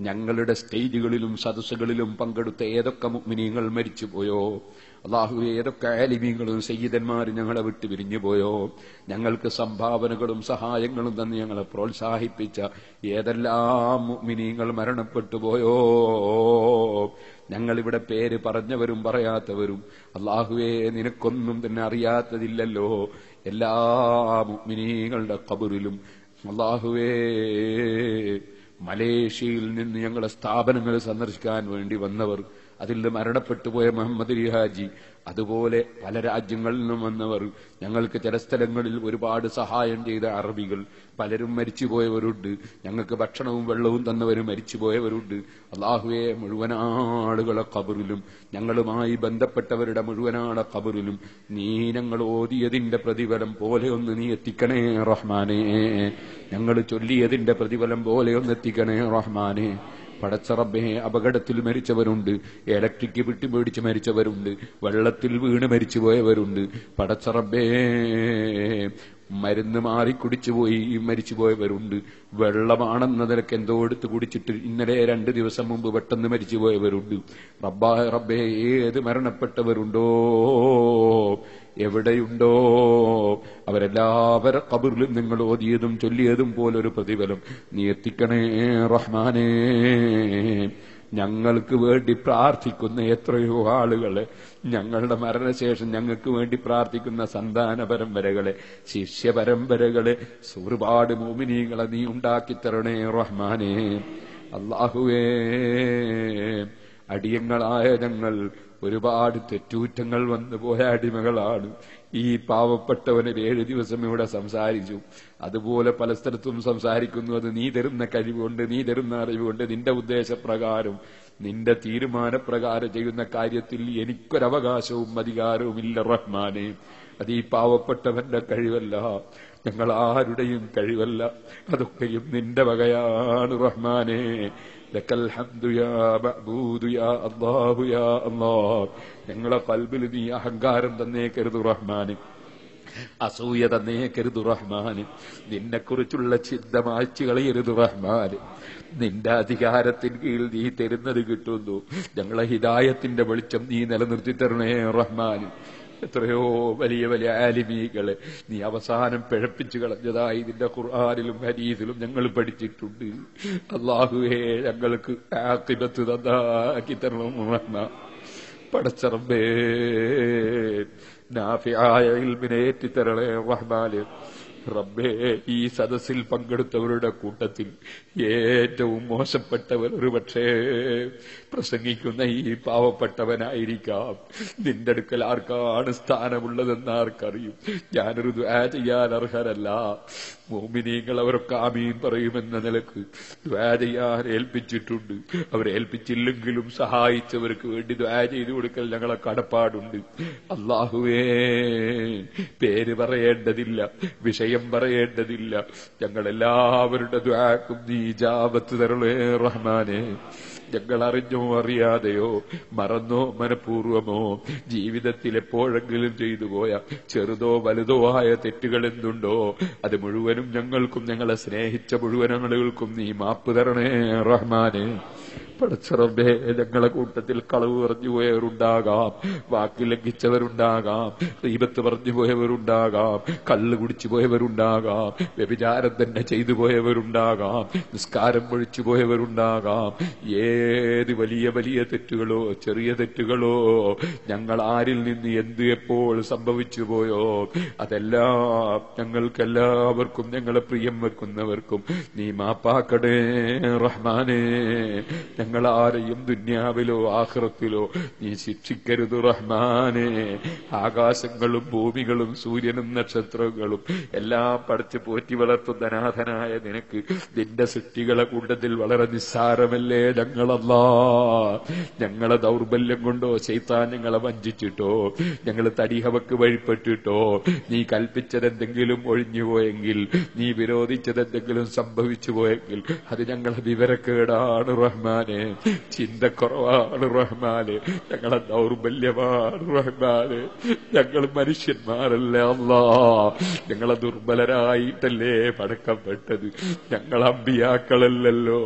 ഞങ്ങളുടെ സ്റ്റേജുകളിലും സദസ്സുകളിലും പങ്കെടുത്ത ഏതൊക്കെ മുഅ്മിനീങ്ങൾ മരിച്ചുപോയോ, അല്ലാഹുവേ ഏതൊക്കെ ആലിമീങ്ങളും സയ്യിദന്മാരും ഞങ്ങളെ വിട്ടു പിരിഞ്ഞു പോയോ, ഞങ്ങൾക്ക് സംഭാവനകളും സഹായങ്ങളും തന്ന് ഞങ്ങളെ പ്രോത്സാഹിപ്പിച്ച ഏതെല്ലാം മുഅ്മിനീങ്ങൾ മരണപ്പെട്ടു പോയോ, ഞങ്ങളിവിടെ പേര് പറഞ്ഞവരും പറയാത്തവരും അല്ലാഹുവേ നിനക്കൊന്നും തന്നെ അറിയാത്തതില്ലല്ലോ. എല്ലാ മുഅ്മിനീങ്ങളുടെ ഖബറിലും അല്ലാഹുവേ മലേഷ്യയിൽ നിന്ന് ഞങ്ങളെ സ്ഥാപനങ്ങൾ സന്ദർശിക്കാൻ വേണ്ടി വന്നവർ, അതിൽ മരണപ്പെട്ടുപോയ മുഹമ്മദ് അലി ഹാജി, അതുപോലെ പല രാജ്യങ്ങളിൽ നിന്നും വന്നവർ, ഞങ്ങൾക്ക് ചില സ്ഥലങ്ങളിൽ ഒരുപാട് സഹായം ചെയ്ത അറബികൾ പലരും മരിച്ചുപോയവരുണ്ട്. ഞങ്ങൾക്ക് ഭക്ഷണവും വെള്ളവും തന്നവരും മരിച്ചുപോയവരുണ്ട്. അല്ലാഹുവേ മുഴുവൻ ആളുകളെ ഖബറിലും ഞങ്ങളുമായി ബന്ധപ്പെട്ടവരുടെ മുഴുവനാളെ ഖബറിലും നീ ഞങ്ങൾ ഓതിയതിന്റെ പ്രതിഫലം പോലെ ഒന്ന് നീ എത്തിക്കണേ റഹ്മാനേ. ഞങ്ങൾ ചൊല്ലിയതിന്റെ പ്രതിഫലം പോലെ ഒന്ന് എത്തിക്കണേ റഹ്മാനേ. പടച്ച റബ്ബേ, അപകടത്തിൽ മരിച്ചവരുണ്ട്, ഇലക്ട്രിക് വിട്ടുപേടിച്ച് മരിച്ചവരുണ്ട്, വെള്ളത്തിൽ വീണ് മരിച്ചുപോയവരുണ്ട്. പടച്ച റബ്ബേ, മരുന്ന് മാറി കുടിച്ചുപോയി മരിച്ചുപോയവരുണ്ട്. വെള്ളമാണെന്ന നിലക്ക് എന്തോ എടുത്ത് കുടിച്ചിട്ട് ഇന്നലെ 2 ദിവസം മുമ്പ് പെട്ടെന്ന് മരിച്ചുപോയവരുണ്ട്. റബ്ബേ, ഏത് മരണപ്പെട്ടവരുണ്ടോ എവിടെയുണ്ടോ അവരെല്ലാവരുടെ ഖബറിലും നിങ്ങൾ ഓതിയതും ചൊല്ലിയതും പോലൊരു പ്രതിഫലം നീ എത്തിക്കണേ റഹ്മാനേ. ഞങ്ങൾക്ക് വേണ്ടി പ്രാർത്ഥിക്കുന്ന എത്രയോ ആളുകളെ, ഞങ്ങളുടെ മരണശേഷം ഞങ്ങൾക്ക് വേണ്ടി പ്രാർത്ഥിക്കുന്ന സന്താന പരമ്പരകളെ, ശിഷ്യ പരമ്പരകളെ, ഒരുപാട് മുഅ്മിനീങ്ങളെ നീ ഉണ്ടാക്കിത്തരണേ റഹ്മാനേ. അല്ലാഹുവേ, അടിയങ്ങളായ ഞങ്ങൾ ഒരുപാട് തെറ്റൂറ്റങ്ങൾ വന്നു പോയ അടിമകളാണ്. ഈ പാവപ്പെട്ടവന് 7 ദിവസം ഇവിടെ സംസാരിച്ചു, അതുപോലെ പല സ്ഥലത്തും സംസാരിക്കുന്നു. അത് നീ തരുന്ന കഴിവുകൊണ്ട്, നീ തരുന്ന അറിവുകൊണ്ട്, നിന്റെ ഉദ്ദേശപ്രകാരം, നിന്റെ തീരുമാനപ്രകാരം ചെയ്യുന്ന കാര്യത്തിൽ എനിക്കൊരവകാശവും അധികാരവും ഇല്ല റഹ്മാനെ. അത് ഈ പാവപ്പെട്ടവന്റെ കഴിവല്ല, ഞങ്ങൾ ആരുടെയും കഴിവല്ല, അതൊക്കെയും നിന്റെ വകയാണ് റഹ്മാനെ. ലക്കൽ ഹംദു യാ മഅബൂദു യാ അല്ലാഹു യാ അല്ലാഹ്. ഞങ്ങളെ ഖൽബിൽ നീ അഹങ്കാരം തന്നേക്കരുത് റഹ്മാനെ, അസൂയ തന്നേക്കരുത് റഹ്മാനെ, നിന്നെക്കുറിച്ചുള്ള ചിന്ത മായ്ച്ചു കളയരുത് റഹ്മാനെ. നിന്റെ അധികാരത്തിന് കീഴിൽ നീ തരുന്നത് കിട്ടുന്നു. ഞങ്ങളെ ഹിദായത്തിന്റെ വെളിച്ചം നീ നിലനിർത്തി തരണേ റഹ്മാനെ. എത്രയോ വലിയ വലിയ ആലിമീകളെ നീ അവസാനം പിഴപ്പിച്ചു കളഞ്ഞതായി നിന്റെ ഖുർആനിലും ഹദീസിലും ഞങ്ങൾ പഠിച്ചിട്ടുണ്ട്. അല്ലാഹുവേ, ഞങ്ങൾക്ക് ആഖിബത്ത് നന്നാക്കി തരണം റഹ്മാൻ. പടച്ച റബ്ബേ, നാഫിആയ ഇൽമിനെ ഏറ്റിത്തരണേ റഹ്മാനെ. റബ്ബേ, ഈ സദസ്സിൽ പങ്കെടുത്തവരുടെ കൂട്ടത്തിൽ ഏറ്റവും മോശപ്പെട്ടവർ ഒരുപക്ഷേ പ്രസംഗിക്കുന്ന ഈ പാവപ്പെട്ടവനായിരിക്കാം. നിന്റെ അടുക്കൽ ആർക്കാണ് സ്ഥാനമുള്ളതെന്ന് ആർക്കറിയും? ഞാനൊരു ദുആ ചെയ്യാൻ അർഹരല്ല. മുഅ്മിനീങ്ങൾ അവരൊക്കെ ആമീൻ പറയുമെന്ന നിലക്ക് ദുആ ചെയ്യാൻ ഏൽപ്പിച്ചിട്ടുണ്ട്. അവരേൽപ്പിച്ചില്ലെങ്കിലും സഹായിച്ചവർക്ക് വേണ്ടി ദുആ ചെയ്തു കൊടുക്കൽ ഞങ്ങളെ കടപ്പാടുണ്ട്. അല്ലാഹുവേ, പേര് പറയേണ്ടതില്ല, വിഷയം പറയേണ്ടതില്ല, ഞങ്ങളെല്ലാവരുടെ ദുആക്കും നീ ഇജാബത്ത് തരണേ റഹ്മാനെ. ഞങ്ങൾ അറിഞ്ഞോ അറിയാതെയോ മറന്നോ മനഃപൂർവമോ ജീവിതത്തിൽ എപ്പോഴെങ്കിലും ചെയ്തു പോയ ചെറുതോ വലുതോ ആയ തെറ്റുകൾ എന്തുണ്ടോ അത് മുഴുവനും ഞങ്ങൾക്കും ഞങ്ങളെ സ്നേഹിച്ച മുഴുവൻ ആളുകൾക്കും നീ മാപ്പ് തരണേ റഹ്മാനെ. പടച്ചറബേ, ഞങ്ങളെ കൂട്ടത്തിൽ കളവ് പറഞ്ഞു പോയവരുണ്ടാകാം, വാക്ക് ലംഘിച്ചവരുണ്ടാകാം, ഗീബത്ത് പറഞ്ഞു പോയവരുണ്ടാകാം, കള്ള് കുടിച്ചു പോയവരുണ്ടാകാം, വ്യഭിചാരം തന്നെ ചെയ്തു പോയവരുണ്ടാകാം, നിസ്കാരം ഒഴിച്ചു പോയവരുണ്ടാകാം. ഏത് വലിയ വലിയ തെറ്റുകളോ ചെറിയ തെറ്റുകളോ ഞങ്ങൾ ആരിൽ നിന്ന് എന്ത് എപ്പോൾ സംഭവിച്ചു പോയോ അതെല്ലാം ഞങ്ങൾക്കെല്ലാവർക്കും ഞങ്ങളെ പ്രിയം വെക്കുന്നവർക്കും നീ മാപ്പാക്കടേ റഹ്മാനേ. ഞങ്ങളാരെയും ദുന്യാവിലോ ആഖിറത്തിലോ നീ ശിക്ഷിക്കരുത് റഹ്മാനേ. ആകാശങ്ങളും ഭൂമികളും സൂര്യനും നക്ഷത്രങ്ങളും എല്ലാം പഠിച്ച് പോറ്റി വളർത്തുന്ന നാഥനായ നിനക്ക് നിന്റെ സൃഷ്ടികളെ കൂട്ടത്തിൽ വളരെ നിസ്സാരമല്ലേ ഞങ്ങളല്ലാ. ഞങ്ങളെ ദൗർബല്യം കൊണ്ടോ ശൈത്താൻ ഞങ്ങളെ വഞ്ചിച്ചിട്ടോ ഞങ്ങൾ തടിഹവക്ക് വഴിപ്പെട്ടിട്ടോ നീ കൽപ്പിച്ചതെന്തെങ്കിലും ഒഴിഞ്ഞുപോയെങ്കിൽ, നീ വിരോധിച്ചതെന്തെങ്കിലും സംഭവിച്ചു പോയെങ്കിൽ അത് ഞങ്ങളെ വിവരക്കേടാണ് റഹ്മാനെ, ചിന്തക്കുറവാണ് റഹ്മാനെ, ഞങ്ങളെ ദൗർബല്യമാണ് റഹ്മാനെ. ഞങ്ങൾ മനുഷ്യന്മാരല്ലേ അല്ലാ, ഞങ്ങളെ ദുർബലരായിട്ടല്ലേ പടക്കപ്പെട്ടത്. ഞങ്ങൾ അമ്പിയാക്കളല്ലല്ലോ,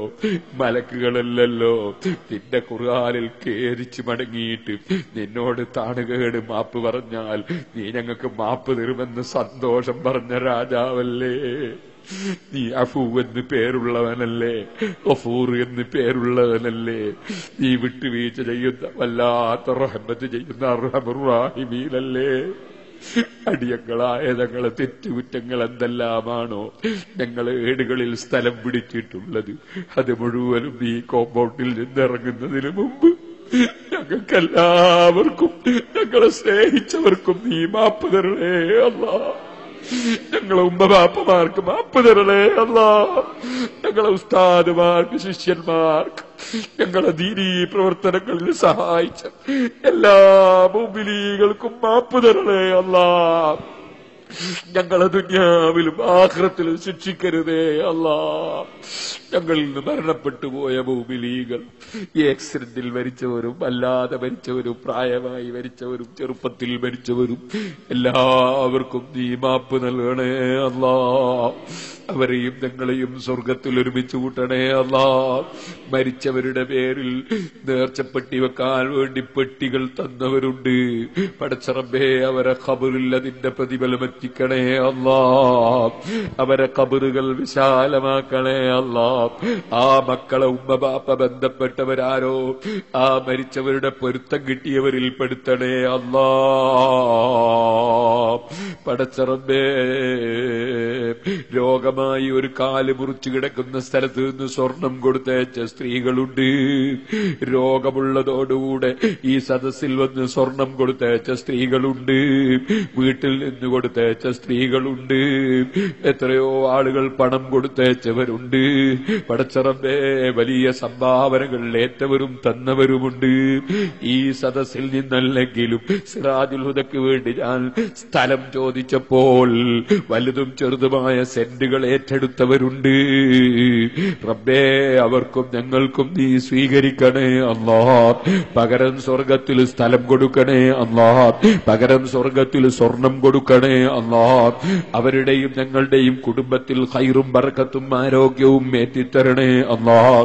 മലക്കുകളല്ലല്ലോ. നിന്റെ ഖുർആനിൽ ഖേദിച്ച് മടങ്ങിയിട്ട് നിന്നോട് താണുകേട് മാപ്പ് പറഞ്ഞാൽ നീ ഞങ്ങൾക്ക് മാപ്പ് തരുമെന്ന് സന്തോഷം പറഞ്ഞ രാജാവല്ലേ. നീ അഫൂ എന്ന് പേരുള്ളവനല്ലേ, ഗഫൂർ എന്ന് പേരുള്ളവനല്ലേ. നീ വിട്ടുവീഴ്ച ചെയ്യുന്ന വല്ലാത്ത റഹ്മത്ത് ചെയ്യുന്ന അർഹമുർ റഹീമീനല്ലേ. അടിയങ്ങളായ ഞങ്ങളെ തെറ്റുകുറ്റങ്ങൾ എന്തെല്ലാമാണോ ഞങ്ങളെ ഏടുകളിൽ സ്ഥലം പിടിച്ചിട്ടുള്ളത് അത് മുഴുവനും ഈ കോമ്പൗണ്ടിൽ നിന്നിറങ്ങുന്നതിന് മുമ്പ് ഞങ്ങൾക്കെല്ലാവർക്കും ഞങ്ങളെ സ്നേഹിച്ചവർക്കും നീ മാപ്പ് തരണേ അല്ലാ. ഞങ്ങളെ ഉമ്മബാപ്പമാർക്ക് മാപ്പ് തരണേ അല്ലാ. ഞങ്ങളെ ഉസ്താദുമാർക്ക്, ശിഷ്യന്മാർക്ക്, ഞങ്ങളെ ദീനീ പ്രവർത്തനങ്ങളിൽ സഹായിച്ച എല്ലാ മുഅ്മിനീങ്ങൾക്കും മാപ്പ് തരണേ അല്ലാ. ഞങ്ങളെ ദുനിയാവിലും ആഖിറത്തിലും ശിക്ഷിക്കരുതേ അല്ലാ. ഞങ്ങളിൽ നിന്ന് മരണപ്പെട്ടു പോയ മുഅ്മിനീങ്ങൾ, ഈ ആക്സിഡന്റിൽ മരിച്ചവരും അല്ലാതെ മരിച്ചവരും പ്രായമായി മരിച്ചവരും ചെറുപ്പത്തിൽ മരിച്ചവരും എല്ലാവർക്കും നീ മാപ്പ് നൽകണേ അല്ലാ. അവരെയും ഞങ്ങളെയും സ്വർഗത്തിൽ ഒരുമിച്ച് കൂട്ടണേ അല്ലാ. മരിച്ചവരുടെ പേരിൽ നേർച്ചപ്പെട്ടി വെക്കാൻ വേണ്ടി പെട്ടികൾ തന്നവരുണ്ട്. പടച്ച റബ്ബേ, അവരെ ഖബറിൽ അതിന്റെ പ്രതിഫലം എത്തിക്കണേ അല്ലാ. അവരെ ഖബറുകൾ വിശാലമാക്കണേ അല്ലാ. ആ മക്കളെ ഉമ്മ ബാപ്പ ബന്ധപ്പെട്ടവരാരോ ആ മരിച്ചവരുടെ പൊരുത്തം കിട്ടിയവരിൽ പെടുത്തണേ അല്ലാ. പടച്ച റബ്ബേ, രോഗമായി ഒരു കാല് മുറിച്ചു കിടക്കുന്ന സ്ഥലത്ത് നിന്ന് സ്വർണം കൊടുത്തയച്ച സ്ത്രീകളുണ്ട്. രോഗമുള്ളതോടുകൂടെ ഈ സദസ്സിൽ വന്ന് സ്വർണം കൊടുത്തയച്ച സ്ത്രീകളുണ്ട്. വീട്ടിൽ നിന്ന് കൊടുത്തയച്ച സ്ത്രീകളുണ്ട്. എത്രയോ ആളുകൾ പണം കൊടുത്തയച്ചവരുണ്ട്. പടച്ചറബേ, വലിയ സംഭാവനകൾ ഏറ്റവരും തന്നവരുമുണ്ട്. ഈ സദസ്സിൽ നിന്നല്ലെങ്കിലും സിറാജുൽ ഹുദക്ക് വേണ്ടി ഞാൻ സ്ഥലം ചോദിച്ചപ്പോൾ വലുതും ചെറുതുമായ സെന്റുകൾ ഏറ്റെടുത്തവരുണ്ട്. റബ്ബേ, അവർക്കും ഞങ്ങൾക്കും നീ സ്വീകരിക്കണേ അല്ലാ. പകരം സ്വർഗത്തിൽ സ്ഥലം കൊടുക്കണേ അല്ലാ. പകരം സ്വർഗത്തിൽ സ്വർണം കൊടുക്കണേ അല്ലാഹ്. അവരുടെയും ഞങ്ങളുടെയും കുടുംബത്തിൽ ഖൈറും ബർക്കത്തും ആരോഗ്യവും ഏറ്റിത്തരണേ അല്ലാഹ്.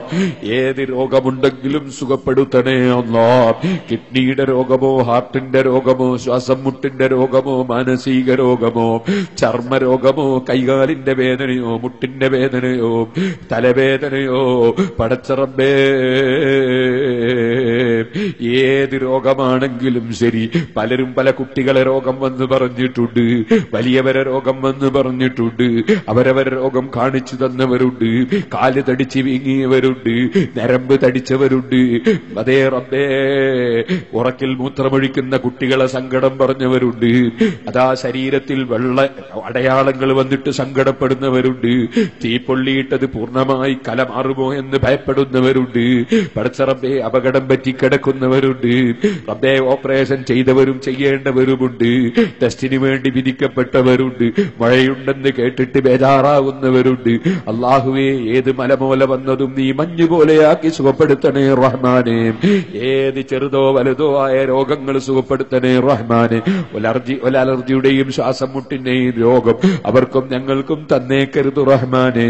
ഏത് രോഗമുണ്ടെങ്കിലും സുഖപ്പെടുത്തണേ അല്ലാഹ്. കിഡ്നിയുടെ രോഗമോ, ഹാർട്ടിന്റെ രോഗമോ, ശ്വാസം മുട്ടിന്റെ രോഗമോ, മാനസിക രോഗമോ, ചർമ്മരോഗമോ, കൈകാലിന്റെ വേദനയോ, മുട്ടിന്റെ വേദനയോ, തലവേദനയോ, പടച്ച റബ്ബേ ഏത് രോഗമാണെങ്കിലും ശരി. പലരും പല കുട്ടികളെ രോഗം വന്ന് പറഞ്ഞിട്ടുണ്ട്, വലിയവരെ രോഗം വന്ന് പറഞ്ഞിട്ടുണ്ട്, അവരവരെ രോഗം കാണിച്ചു തന്നവരുണ്ട്, കാല് തടിച്ച് വീങ്ങിയവരുണ്ട്, നരമ്പ് തടിച്ചവരുണ്ട്. അതേ റബ്ബേ, ഉറക്കിൽ മൂത്രമൊഴിക്കുന്ന കുട്ടികളെ സങ്കടം പറഞ്ഞവരുണ്ട്, അതാ ശരീരത്തിൽ വെള്ള അടയാളങ്ങൾ വന്നിട്ട് സങ്കടപ്പെടുന്നവരുണ്ട്, തീപ്പൊള്ളിയിട്ടത് പൂർണ്ണമായി കലമാറുമോ എന്ന് ഭയപ്പെടുന്നവരുണ്ട്, പടച്ച റബ്ബേ അപകടം പറ്റി കിടക്കുന്നവരുണ്ട്, റബ്ബേ ഓപ്പറേഷൻ ചെയ്തവരും ചെയ്യേണ്ടവരുമുണ്ട്, ടെസ്റ്റിന് വേണ്ടി വിധിക്കപ്പെട്ടവരുണ്ട്, മഴയുണ്ടെന്ന് കേട്ടിട്ട് ബേജാറാവുന്നവരുണ്ട്. അല്ലാഹുവേ, ഏത് മലമൂല വന്നതും നീ മഞ്ഞുപോലെയാക്കി സുഖപ്പെടുത്തണേ റഹ്മാനെ. ഏത് ചെറുതോ വലുതോ ആയ രോഗങ്ങൾ സുഖപ്പെടുത്തണേ റഹ്മാനെ. ഒലർജിയുടെയും ശ്വാസം മുട്ടിന്റെയും രോഗം അവർക്കും ഞങ്ങൾക്കും തന്നേക്കരുത് റഹ്മാനെ.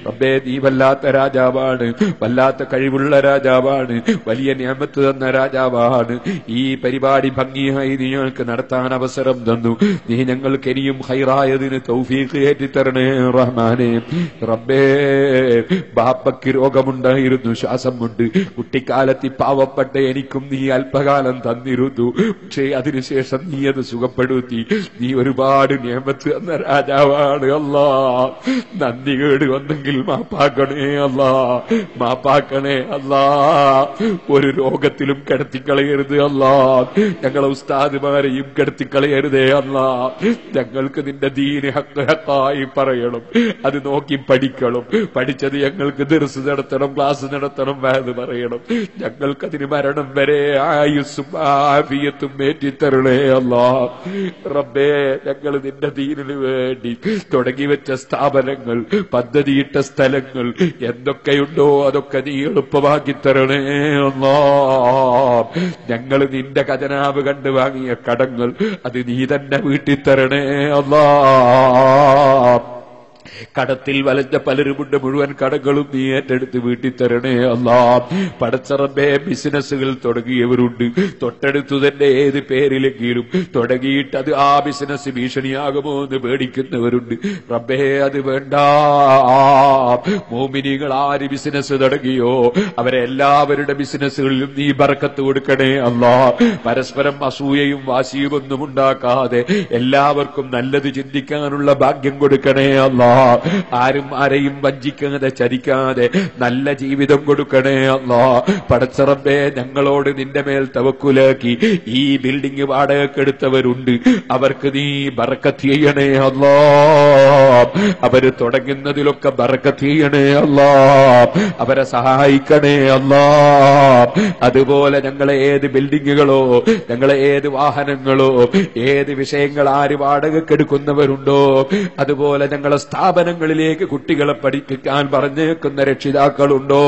റബ്ബേ, നീ വല്ലാത്ത രാജാവാണ്, വല്ലാത്ത കഴിവുള്ള രാജാവാണ്, വലിയ നിഅമത്ത് തന്ന രാജാവാണ്. ഈ പരിപാടി ഭംഗിയായി നീ ഞങ്ങൾക്ക് നടത്താൻ അവസരം തന്നു. നീ ഞങ്ങൾക്ക് ഇനിയും ഖൈറായതിന് തൗഫീഖ് ഏറ്റിത്തരണേ റഹ്മാനെ. റബ്ബേ, ബാപ്പയ്ക്ക് രോഗമുണ്ടായിരുന്നു, ശ്വാസം കൊണ്ട്. കുട്ടിക്കാലത്ത് പാവപ്പെട്ട എനിക്കും നീ അല്പകാലം തന്നിരുന്നു, പക്ഷേ അതിനുശേഷം നീ അത് സുഖപ്പെടുത്തി. നീ ഒരുപാട് നിഅമത്ത് തന്ന രാജാവാണ് അല്ലാ. നന്ദി കേട് വന്നെങ്കിൽ മാപ്പാക്കണേ അല്ലാ, മാപ്പാക്കണേ അല്ലാ. ഒരു രോഗത്തിലും കിടത്തിക്കളയരുത് അല്ലാ. ഞങ്ങളെ ഉസ്താദുമാരെയും കിടത്തിക്കളയരുതേ അല്ലാ. ഞങ്ങൾക്ക് നിന്റെ ദീന് ഹക്കായി പറയണം, അത് നോക്കി പഠിക്കണം. പഠിച്ചത് ഞങ്ങൾക്ക് ദർസ് നടത്തണം, ക്ലാസ് നടത്തണം, വഅദ് പറയണം. ഞങ്ങൾക്കതിന് മരണം വരെ ആയുസ്സും ആഫിയത്തും ഏറ്റിത്തരണേ അല്ലാ. റബ്ബേ, ഞങ്ങൾ നിന്റെ ദീനിന് വേണ്ടി തുടങ്ങി വെച്ച സ്ഥാപനങ്ങൾ, പദ്ധതിയിട്ട സ്ഥലങ്ങൾ എന്തൊക്കെയുണ്ടോ അതൊക്കെ നീ എളുപ്പമാക്കി തരണേ അല്ലാ. ഞങ്ങൾ നിന്റെ ഖജനാവ് കണ്ടു വാങ്ങിയ കടങ്ങൾ അത് നീ തന്നെ വീട്ടിത്തരണേ അല്ലാ. കടത്തിൽ വലഞ്ഞ പലരുമുണ്ട്, മുഴുവൻ കടകളും നീ ഏറ്റെടുത്ത് വീട്ടിത്തരണേ അല്ലാ. പടച്ച റബ്ബേ, ബിസിനസ്സുകൾ തുടങ്ങിയവരുണ്ട്, തൊട്ടടുത്തു തന്നെ ഏത് പേരിലെങ്കിലും തുടങ്ങിയിട്ട് അത് ആ ബിസിനസ് ഭീഷണിയാകുമോ എന്ന് പേടിക്കുന്നവരുണ്ട്. റബ്ബേ, അത് വേണ്ട. മോമിനികൾ ആര് ബിസിനസ് തുടങ്ങിയോ അവരെല്ലാവരുടെ ബിസിനസ്സുകളിലും നീ ബർക്കത്ത് കൊടുക്കണേ അല്ലാ. പരസ്പരം അസൂയയും വാശിയും ഒന്നും ഉണ്ടാക്കാതെ എല്ലാവർക്കും നല്ലത് ചിന്തിക്കാനുള്ള ഭാഗ്യം കൊടുക്കണേ അല്ലാ. ആരും ആരെയും വഞ്ചിക്കാതെ ചതിക്കാതെ നല്ല ജീവിതം കൊടുക്കണേ അല്ലാ. പടച്ച റബ്ബേ, ഞങ്ങളോട് നിന്റെ മേൽ തവക്കുലാക്കി ഈ ബിൽഡിംഗ് വാടകക്കെടുത്തവരുണ്ട്, അവർക്ക് നീ ബർക്കത്ത് ചെയ്യണേ അല്ലാ. അവര് തുടങ്ങുന്നതിലൊക്കെ ബർക്കത്ത് ചെയ്യണേ അല്ലാ. അവരെ സഹായിക്കണേ അല്ലാ. അതുപോലെ ഞങ്ങളെ ഏത് ബിൽഡിങ്ങുകളോ, ഞങ്ങളെ ഏത് വാഹനങ്ങളോ, ഏത് വിഷയങ്ങൾ ആര് വാടകക്കെടുക്കുന്നവരുണ്ടോ, അതുപോലെ ഞങ്ങളെ സ്ഥാപനങ്ങളിലേക്ക് കുട്ടികളെ പഠിപ്പിക്കാൻ പറഞ്ഞേക്കുന്ന രക്ഷിതാക്കളുണ്ടോ,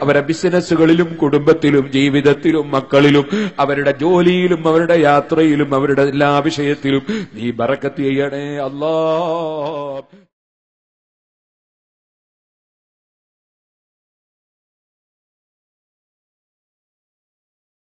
അവരുടെ ബിസിനസ്സുകളിലും കുടുംബത്തിലും ജീവിതത്തിലും മക്കളിലും അവരുടെ ജോലിയിലും അവരുടെ യാത്രയിലും അവരുടെ എല്ലാ വിഷയത്തിലും നീ ബറക്കത്ത് ചെയ്യണേ അല്ലാ.